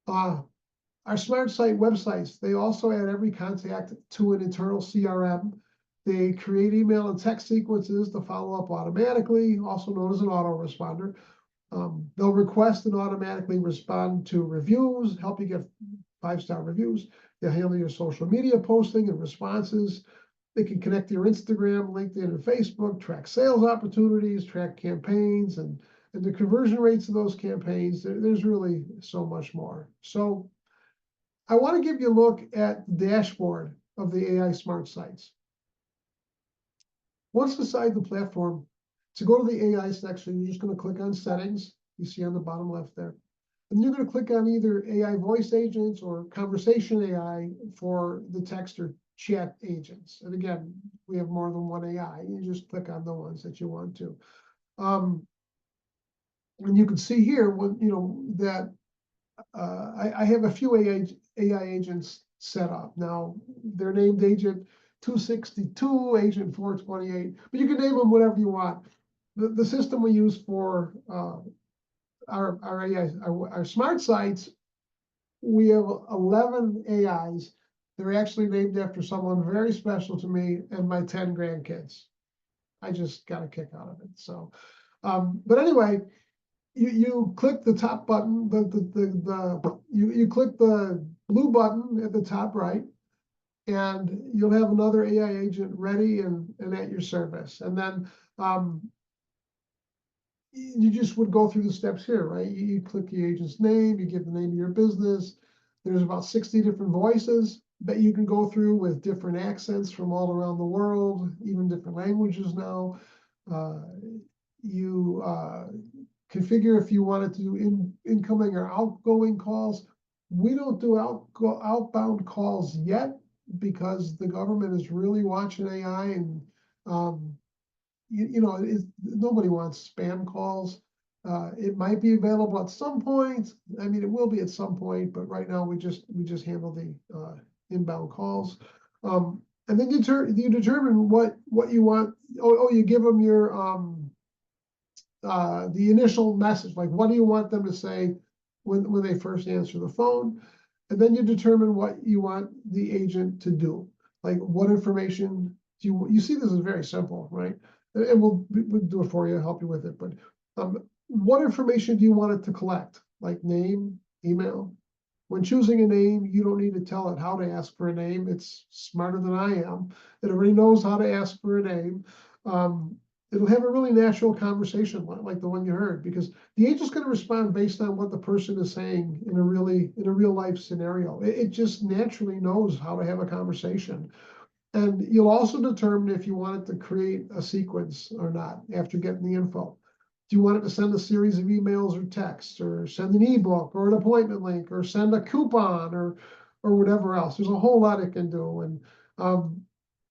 Our smart site websites, they also add every contact to an internal CRM. They create email and text sequences to follow up automatically, also known as an autoresponder. They'll request and automatically respond to reviews, help you get 5-star reviews. They'll handle your social media posting and responses. They can connect to your Instagram, LinkedIn, and Facebook, track sales opportunities, track campaigns, and the conversion rates of those campaigns. There's really so much more. So I want to give you a look at the dashboard of the AI Smart Sites. Once inside the platform, to go to the AI section, you're just going to click on Settings. You see on the bottom left there. And you're going to click on either AI voice agents or conversation AI for the text or chat agents. And again, we have more than one AI. You just click on the ones that you want to. And you can see here that I have a few AI agents set up. Now, they're named Agent 262, Agent 428, but you can name them whatever you want. The system we use for our AI, our smart sites, we have 11 AIs. They're actually named after someone very special to me and my 10 grandkids. I just got a kick out of it. So, but anyway, you click the top button, you click the blue button at the top right, and you'll have another AI agent ready and at your service. And then you just would go through the steps here, right? You click the agent's name, you give the name of your business. There's about 60 different voices that you can go through with different accents from all around the world, even different languages now. You configure if you wanted to do incoming or outgoing calls. We don't do outbound calls yet because the government is really watching AI and nobody wants spam calls. It might be available at some point. I mean, it will be at some point, but right now we just handle the inbound calls. And then you determine what you want. You give them your the initial message, like what do you want them to say when they first answer the phone, and then you determine what you want the agent to do, like what information do you see. This is very simple, right? And we'll do it for you, help you with it. But what information do you want it to collect, like name, email? When choosing a name, you don't need to tell it how to ask for a name. It's smarter than I am. It already knows how to ask for a name. It'll have a really natural conversation like the one you heard, because the agent's going to respond based on what the person is saying in a real life scenario. It just naturally knows how to have a conversation. And you'll also determine if you want it to create a sequence or not after getting the info. Do you want it to send a series of emails or texts, or send an ebook or an appointment link, or send a coupon or whatever else? There's a whole lot it can do. And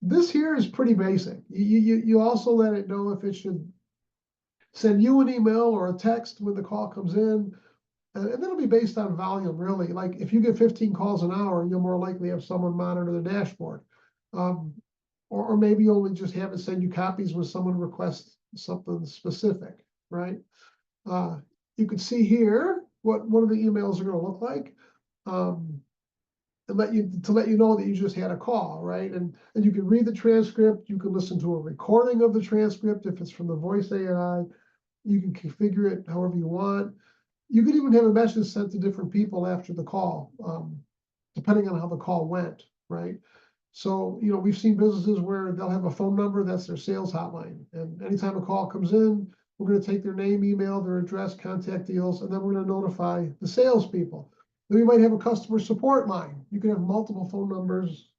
this here is pretty basic. You also let it know if it should send you an email or a text when the call comes in. And that'll be based on volume, really. Like if you get 15 calls an hour, you'll more likely have someone monitor the dashboard. Or maybe you only just have it send you copies when someone requests something specific, right? You can see here what one of the emails are going to look like. And let you know that you just had a call, right? And you can read the transcript. You can listen to a recording of the transcript if it's from the voice AI. You can configure it however you want. You could even have a message sent to different people after the call, depending on how the call went, right? So, we've seen businesses where they'll have a phone number that's their sales hotline. And anytime a call comes in, we're going to take their name, email, their address, contact deals, and then we're going to notify the salespeople. Then we might have a customer support line. You can have multiple phone numbers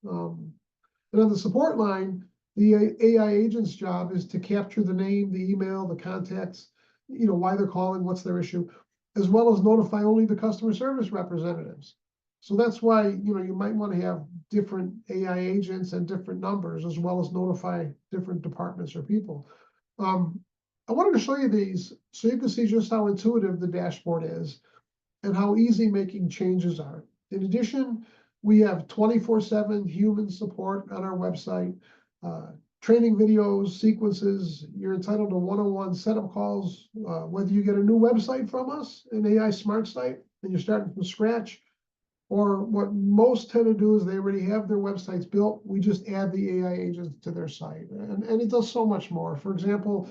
And on the support line, the AI agent's job is to capture the name, the email, the contacts, why they're calling, what's their issue, as well as notify only the customer service representatives. So that's why, you might want to have different AI agents and different numbers, as well as notify different departments or people. I wanted to show you these so you can see just how intuitive the dashboard is and how easy making changes are. In addition, we have 24/7 human support on our website, training videos, sequences. You're entitled to one-on-one setup calls, whether you get a new website from us, an AI Smart Site, and you're starting from scratch, or what most tend to do is they already have their websites built. We just add the AI agents to their site, and it does so much more. For example,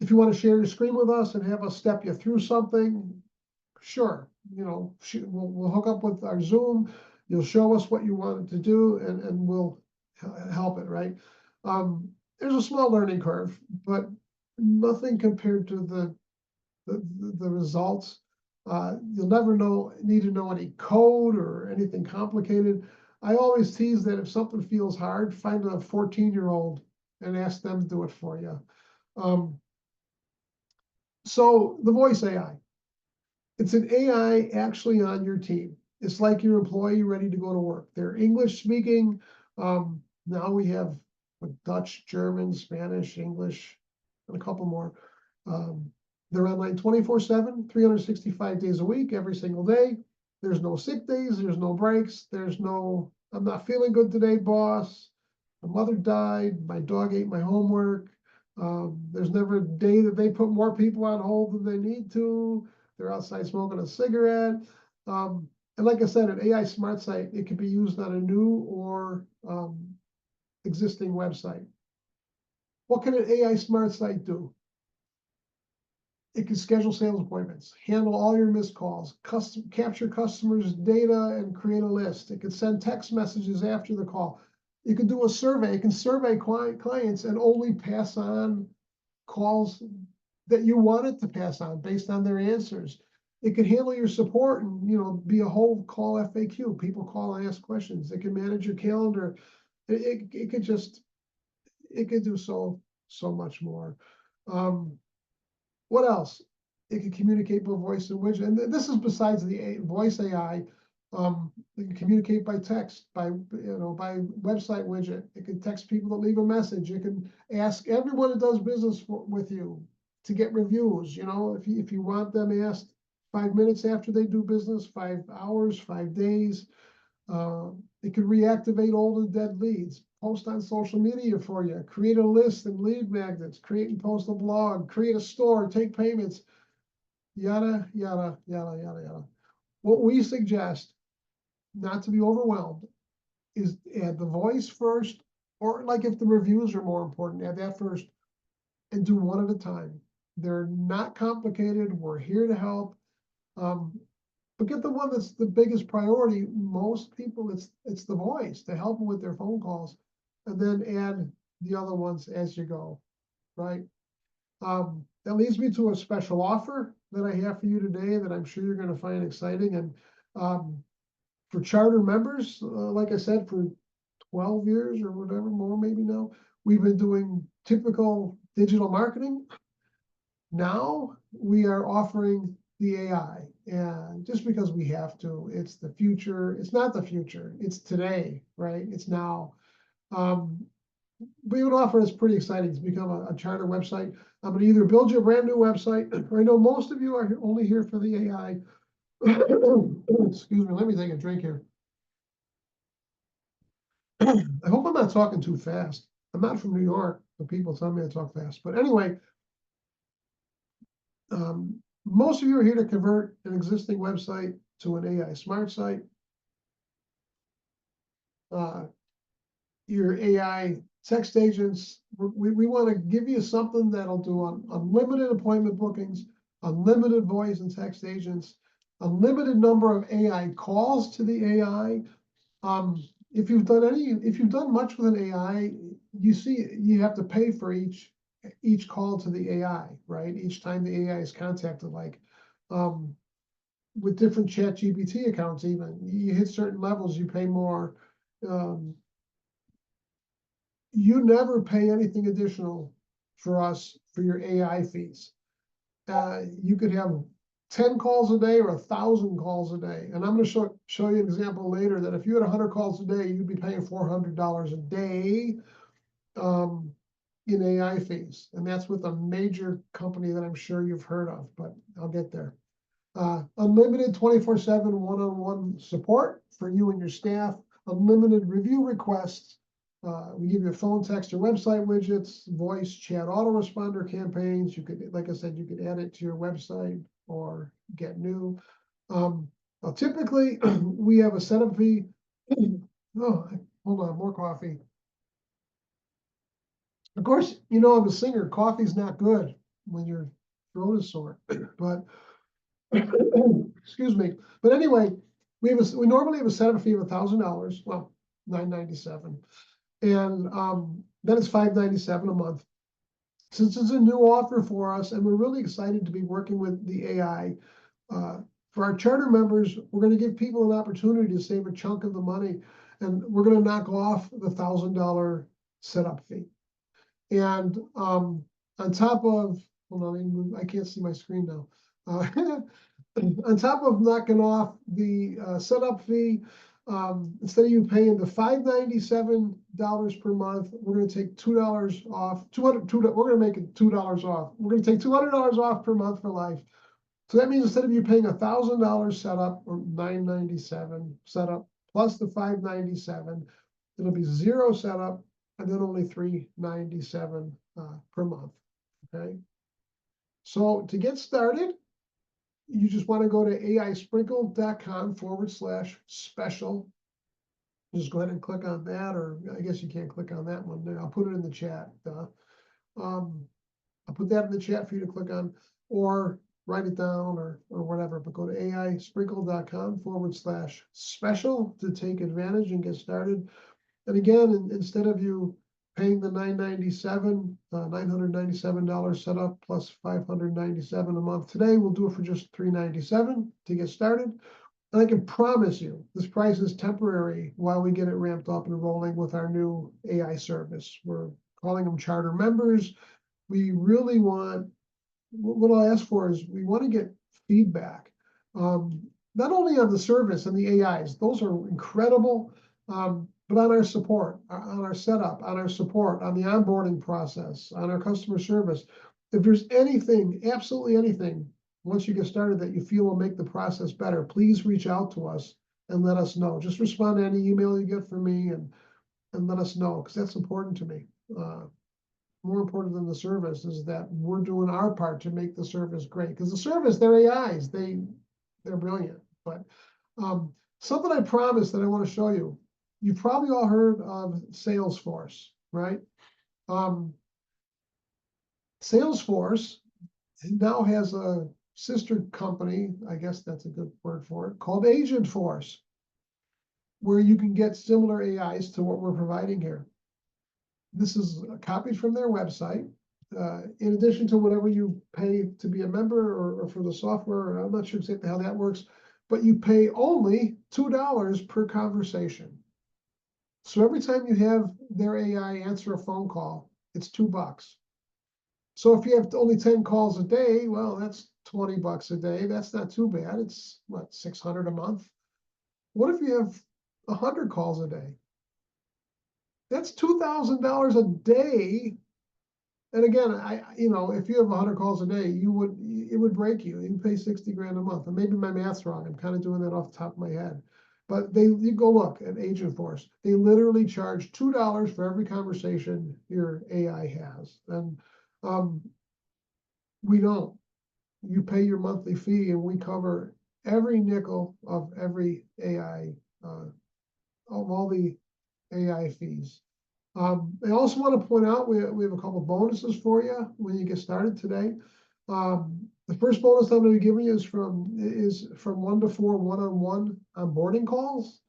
if you want to share your screen with us and have us step you through something, sure, we'll hook up with our Zoom. You'll show us what you wanted to do, and we'll help it, right? There's a small learning curve, but nothing compared to the results. You'll never need to know any code or anything complicated. I always tease that if something feels hard, find a 14-year-old and ask them to do it for you. So the voice AI, it's an AI actually on your team. It's like your employee ready to go to work. They're English speaking. Now we have Dutch, German, Spanish, English, and a couple more. They're online 24/7, 365 days a week, every single day. There's no sick days, there's no breaks, there's no, I'm not feeling good today, boss. My mother died, my dog ate my homework. There's never a day that they put more people on hold than they need to. They're outside smoking a cigarette. And like I said, an AI Smart Site, it can be used on a new or existing website. What can an AI Smart Site do? It can schedule sales appointments, handle all your missed calls, capture customers' data and create a list. It can send text messages after the call. You can do a survey. It can survey clients and only pass on calls that you want it to pass on based on their answers. It can handle your support and be a whole call FAQ. People call and ask questions. It can manage your calendar. It could do so much more. What else? It can communicate by voice and widget. And this is besides the voice AI. It can communicate by text, by website widget. It can text people that leave a message. It can ask everyone that does business with you to get reviews. If you want them asked 5 minutes after they do business, 5 hours, 5 days. It can reactivate old and dead leads, post on social media for you, create a list and lead magnets, create and post a blog, create a store, take payments, yada, yada, yada, yada, yada. What we suggest, not to be overwhelmed, is add the voice first, or like if the reviews are more important, add that first, and do one at a time. They're not complicated. We're here to help. But get the one that's the biggest priority. Most people, it's the voice to help them with their phone calls, and then add the other ones as you go, right? That leads me to a special offer that I have for you today that I'm sure you're going to find exciting. And for charter members, like I said, for 12 years or whatever, more maybe now, we've been doing typical digital marketing. Now we are offering the AI, and just because we have to, it's the future. It's not the future, it's today, right? It's now. We have an offer that's pretty exciting to become a charter website. I'm going to either build you a brand new website, or I know most of you are only here for the AI. Excuse me, let me take a drink here. I hope I'm not talking too fast. I'm not from New York, so people tell me I talk fast. But anyway, most of you are here to convert an existing website to an AI Smart Site. Your AI text agents, we want to give you something that'll do unlimited appointment bookings, unlimited voice and text agents, unlimited number of AI calls to the AI. If you've done much with an AI, you see you have to pay for each call to the AI, right? Each time the AI is contacted, like with different ChatGPT accounts, even you hit certain levels, you pay more. you never pay anything additional for us for your AI fees. You could have 10 calls a day or 1,000 calls a day. And I'm going to show you an example later that if you had 100 calls a day, you'd be paying $400 a day in AI fees. And that's with a major company that I'm sure you've heard of, but I'll get there. Unlimited 24/7 one-on-one support for you and your staff, unlimited review requests. We give you phone, text, or website widgets, voice, chat, autoresponder campaigns. You could, like I said, you could add it to your website or get new. Typically, we have a setup fee. Oh, hold on, more coffee. Of course, you know I'm a singer. Coffee's not good when your throat is sore, but excuse me. But anyway, we normally have a setup fee of $1,000. Well, $997, and then it's $597 a month. Since it's a new offer for us, and we're really excited to be working with the AI. For our charter members, we're going to give people an opportunity to save a chunk of the money, and we're going to knock off the $1,000 setup fee. And on top of, hold on, I can't see my screen now. On top of knocking off the setup fee, instead of you paying the $597 per month, we're going to take $2 off. We're going to make it $2 off. We're going to take $200 off per month for life. So that means instead of you paying $1,000 setup or $997 setup plus the $597, it'll be zero setup and then only $397 per month. Okay. So to get started, you just want to go to aisprinkle.com/special. Just go ahead and click on that, or I guess you can't click on that one. I'll put it in the chat. I'll put that in the chat for you to click on, or write it down, or whatever. But go to aisprinkle.com/special to take advantage and get started. And again, instead of you paying the $997 setup plus $597 a month today, we'll do it for just $397 to get started. And I can promise you, this price is temporary while we get it ramped up and rolling with our new AI service. We're calling them charter members. We really want, what I'll ask for is we want to get feedback, not only on the service and the AIs, those are incredible, but on our support, on our setup, on our support, on the onboarding process, on our customer service. If there's anything, absolutely anything, once you get started that you feel will make the process better, please reach out to us and let us know. Just respond to any email you get from me and let us know, because that's important to me. More important than the service is that we're doing our part to make the service great. Because the service, they're AIs, they're brilliant. But something I promised that I want to show you. You've probably all heard of Salesforce, right? Salesforce now has a sister company, I guess that's a good word for it, called Agent Force, where you can get similar AIs to what we're providing here. This is copied from their website. In addition to whatever you pay to be a member or for the software, I'm not sure exactly how that works, but you pay only $2 per conversation. So every time you have their AI answer a phone call, it's $2. So if you have only 10 calls a day, well, that's $20 a day. That's not too bad. It's what, $600 a month? What if you have 100 calls a day? That's $2,000 a day. And again, if you have 100 calls a day, it would break you. You pay 60 grand a month. And maybe my math's wrong. I'm kind of doing that off the top of my head. But you go look at Agent Force. They literally charge $2 for every conversation your AI has. And we don't. You pay your monthly fee, and we cover every nickel of every AI, of all the AI fees. I also want to point out we have a couple bonuses for you when you get started today. The first bonus I'm going to be giving you is from 1 to 4 one-on-one onboarding calls,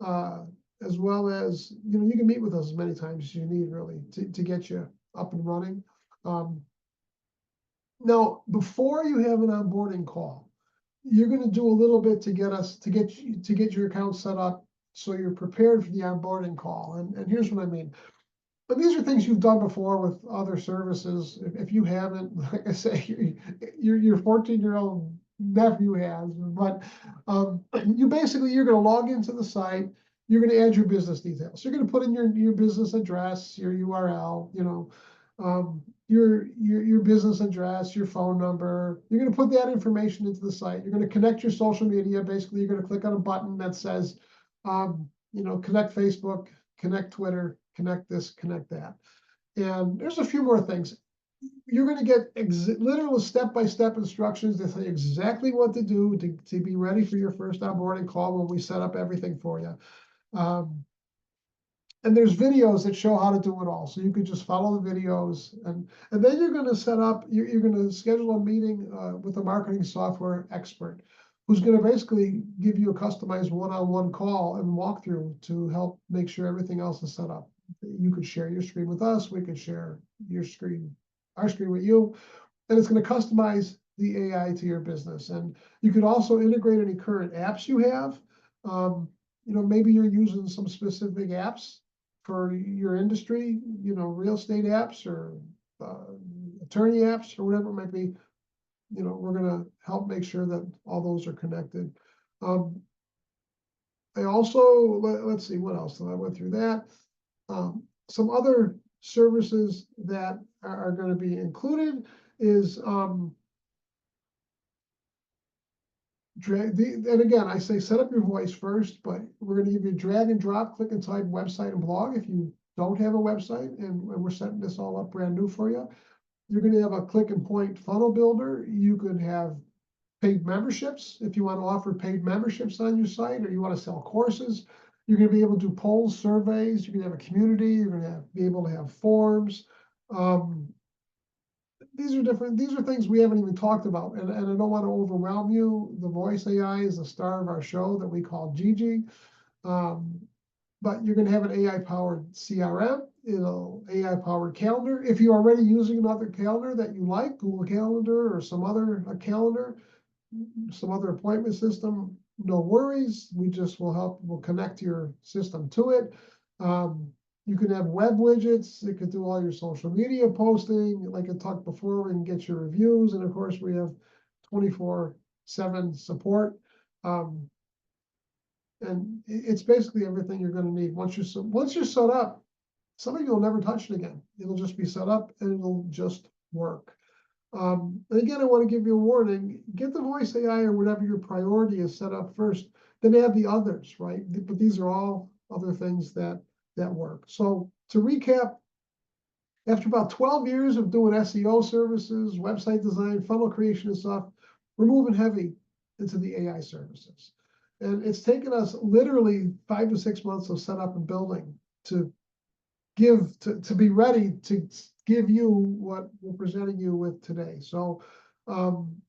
as well as you can meet with us as many times as you need really to get you up and running. Now, before you have an onboarding call, you're going to do a little bit to get your account set up so you're prepared for the onboarding call. And here's what I mean. But these are things you've done before with other services. If you haven't, like I say, your 14-year-old nephew has, but you're going to log into the site. You're going to add your business details. You're going to put in your business address, your URL, your business address, your phone number. You're going to put that information into the site. You're going to connect your social media. Basically, you're going to click on a button that says, connect Facebook, connect Twitter, connect this, connect that. And there's a few more things. You're going to get literal step-by-step instructions that tell you exactly what to do to be ready for your first onboarding call when we set up everything for you. And there's videos that show how to do it all. So you could just follow the videos. And then you're going to set up, you're going to schedule a meeting with a marketing software expert who's going to basically give you a customized one-on-one call and walkthrough to help make sure everything else is set up. You could share your screen with us. We could share our screen with you. And it's going to customize the AI to your business. And you could also integrate any current apps you have. Maybe you're using some specific apps for your industry, real estate apps or attorney apps or whatever it might be. We're going to help make sure that all those are connected. I also, let's see, what else? So I went through that. Some other services that are going to be included is and again, I say set up your voice first, but we're going to give you drag and drop, click and type website and blog. If you don't have a website and we're setting this all up brand new for you, you're going to have a click and point funnel builder. You could have paid memberships if you want to offer paid memberships on your site, or you want to sell courses. You're going to be able to do polls, surveys. You're going to have a community. You're going to be able to have forms. These are things we haven't even talked about, and I don't want to overwhelm you. The voice AI is the star of our show that we call Gigi. But you're going to have an AI-powered CRM, AI-powered calendar. If you're already using another calendar that you like, Google Calendar or some other calendar, some other appointment system, no worries. We'll connect your system to it. You can have web widgets. It could do all your social media posting. Like I talked before, we can get your reviews. And of course, we have 24/7 support. And it's basically everything you're going to need. Once you're set up, some of you will never touch it again. It'll just be set up and it'll just work. And again, I want to give you a warning. Get the voice AI or whatever your priority is set up first. Then add the others, right? But these are all other things that work. So to recap, after about 12 years of doing SEO services, website design, funnel creation and stuff, we're moving heavy into the AI services. And it's taken us literally 5 to 6 months of setup and building to be ready to give you what we're presenting you with today. So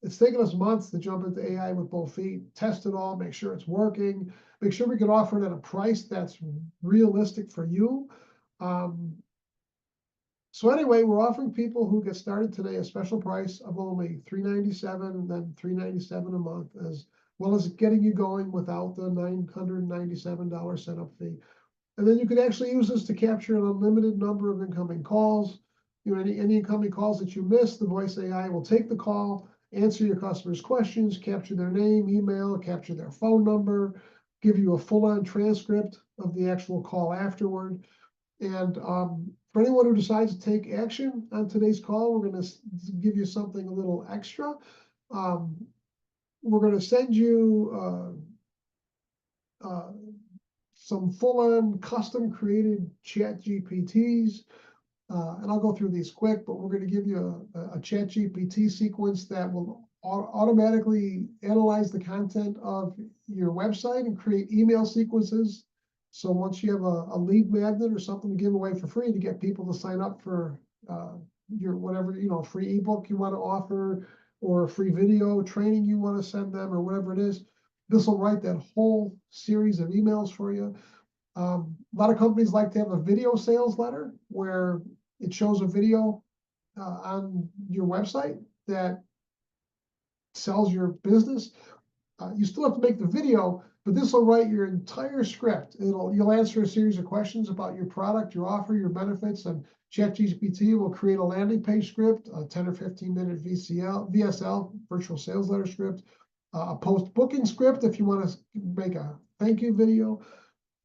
it's taken us months to jump into AI with both feet, test it all, make sure it's working, make sure we can offer it at a price that's realistic for you. So anyway, we're offering people who get started today a special price of only $397 and then $397 a month, as well as getting you going without the $997 setup fee. And then you could actually use this to capture an unlimited number of incoming calls. Any incoming calls that you miss, the voice AI will take the call, answer your customer's questions, capture their name, email, capture their phone number, give you a full-on transcript of the actual call afterward. And for anyone who decides to take action on today's call, we're going to give you something a little extra. We're going to send you some full-on custom created chat GPTs. And I'll go through these quick, but we're going to give you a chat GPT sequence that will automatically analyze the content of your website and create email sequences. So once you have a lead magnet or something to give away for free to get people to sign up for your whatever, free ebook you want to offer, or a free video training you want to send them, or whatever it is, this will write that whole series of emails for you. A lot of companies like to have a video sales letter where it shows a video on your website that sells your business. You still have to make the video, but this will write your entire script. You'll answer a series of questions about your product, your offer, your benefits, and ChatGPT will create a landing page script, a 10 or 15-minute VSL, virtual sales letter script, a post-booking script if you want to make a thank you video.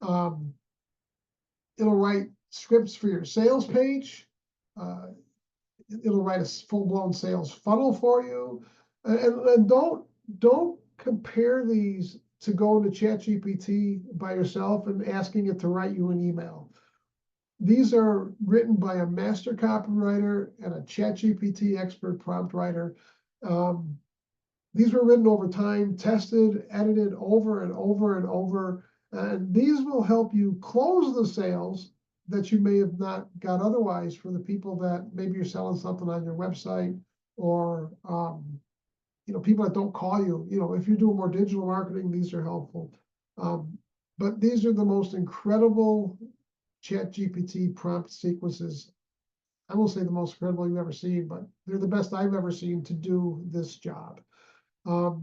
It'll write scripts for your sales page. It'll write a full-blown sales funnel for you. And don't compare these to going to ChatGPT by yourself and asking it to write you an email. These are written by a master copywriter and a ChatGPT expert prompt writer. These were written over time, tested, edited over and over and over. And these will help you close the sales that you may have not got otherwise for the people that maybe you're selling something on your website, or people that don't call you. If you're doing more digital marketing, these are helpful. But these are the most incredible ChatGPT prompt sequences. I won't say the most incredible you've ever seen, but they're the best I've ever seen to do this job. So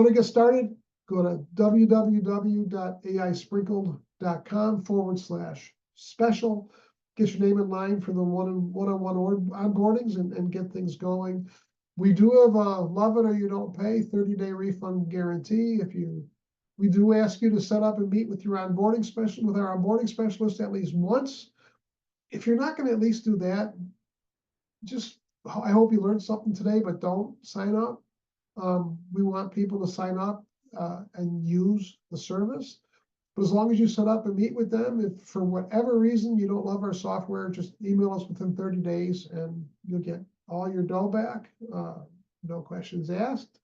to get started, go to www.aisprinkled.com/special. Get your name in line for the one-on-one onboardings and get things going. We do have a love it or you don't pay 30-day refund guarantee. We do ask you to set up and meet with your onboarding specialist, with our onboarding specialist at least once. If you're not going to at least do that, I hope you learned something today, but don't sign up. We want people to sign up and use the service. But as long as you set up and meet with them, if for whatever reason you don't love our software, just email us within 30 days and you'll get all your dough back. No questions asked.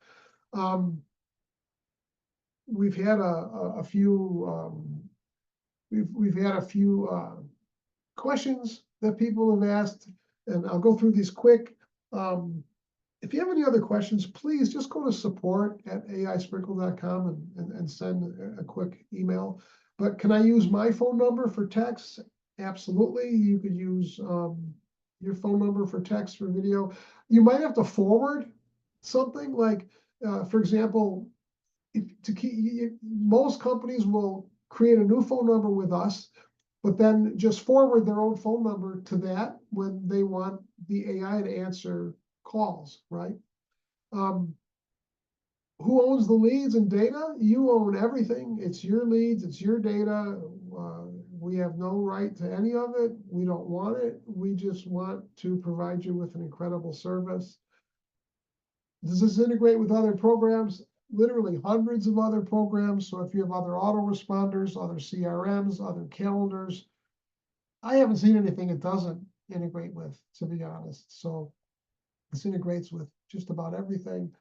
We've had a few questions that people have asked, and I'll go through these quick. If you have any other questions, please just go to support@aisprinkled.com and send a quick email. But can I use my phone number for text? Absolutely. You could use your phone number for text, for video. You might have to forward something like, for example, most companies will create a new phone number with us, but then just forward their own phone number to that when they want the AI to answer calls, right? Who owns the leads and data? You own everything. It's your leads, it's your data. We have no right to any of it. We don't want it. We just want to provide you with an incredible service. Does this integrate with other programs? Literally hundreds of other programs. So if you have other autoresponders, other CRMs, other calendars, I haven't seen anything it doesn't integrate with, to be honest. So this integrates with just about everything.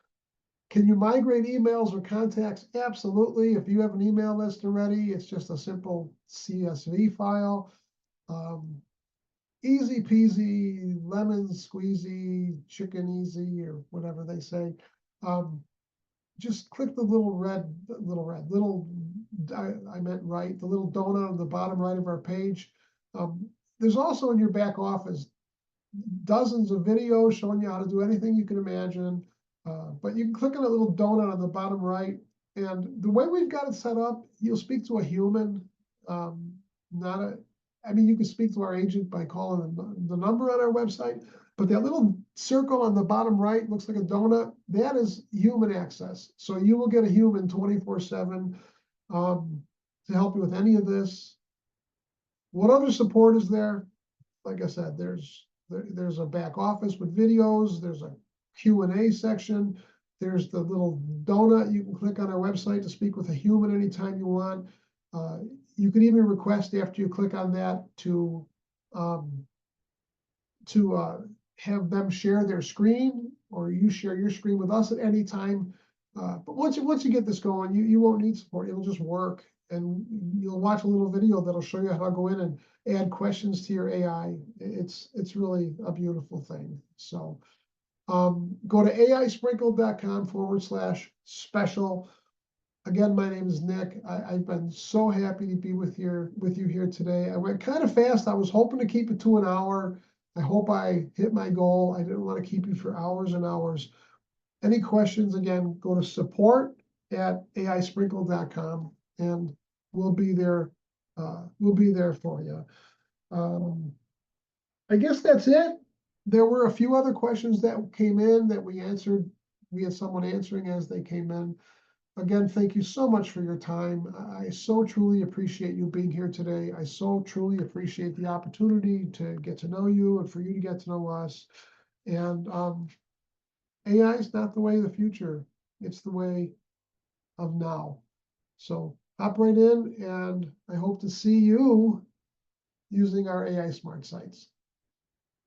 Can you migrate emails or contacts? Absolutely. If you have an email list already, it's just a simple CSV file. Easy peasy, lemon squeezy, chicken easy, or whatever they say. Just click the little donut on the bottom right of our page. There's also in your back office dozens of videos showing you how to do anything you can imagine. But you can click on that little donut on the bottom right. And the way we've got it set up, you'll speak to a human, you can speak to our agent by calling the number on our website, but that little circle on the bottom right looks like a donut. That is human access. So you will get a human 24/7 to help you with any of this. What other support is there? Like I said, there's a back office with videos. There's a Q&A section. There's the little donut. You can click on our website to speak with a human anytime you want. You can even request after you click on that to have them share their screen, or you share your screen with us at any time. But once you get this going, you won't need support. It'll just work, and you'll watch a little video that'll show you how to go in and add questions to your AI. It's really a beautiful thing. So go to aisprinkled.com/special. Again, my name is Nick. I've been so happy to be with you here today. I went kind of fast. I was hoping to keep it to an hour. I hope I hit my goal. I didn't want to keep you for hours and hours. Any questions, again, go to support aisprinkle.com, and we'll be there. We'll be there for you. I guess that's it. There were a few other questions that came in that we answered. We had someone answering as they came in. Again, thank you so much for your time. I so truly appreciate you being here today. I so truly appreciate the opportunity to get to know you and for you to get to know us. And AI is not the way of the future. It's the way of now. So hop right in, and I hope to see you using our AI Smart Sites.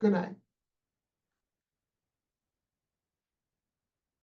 Good night.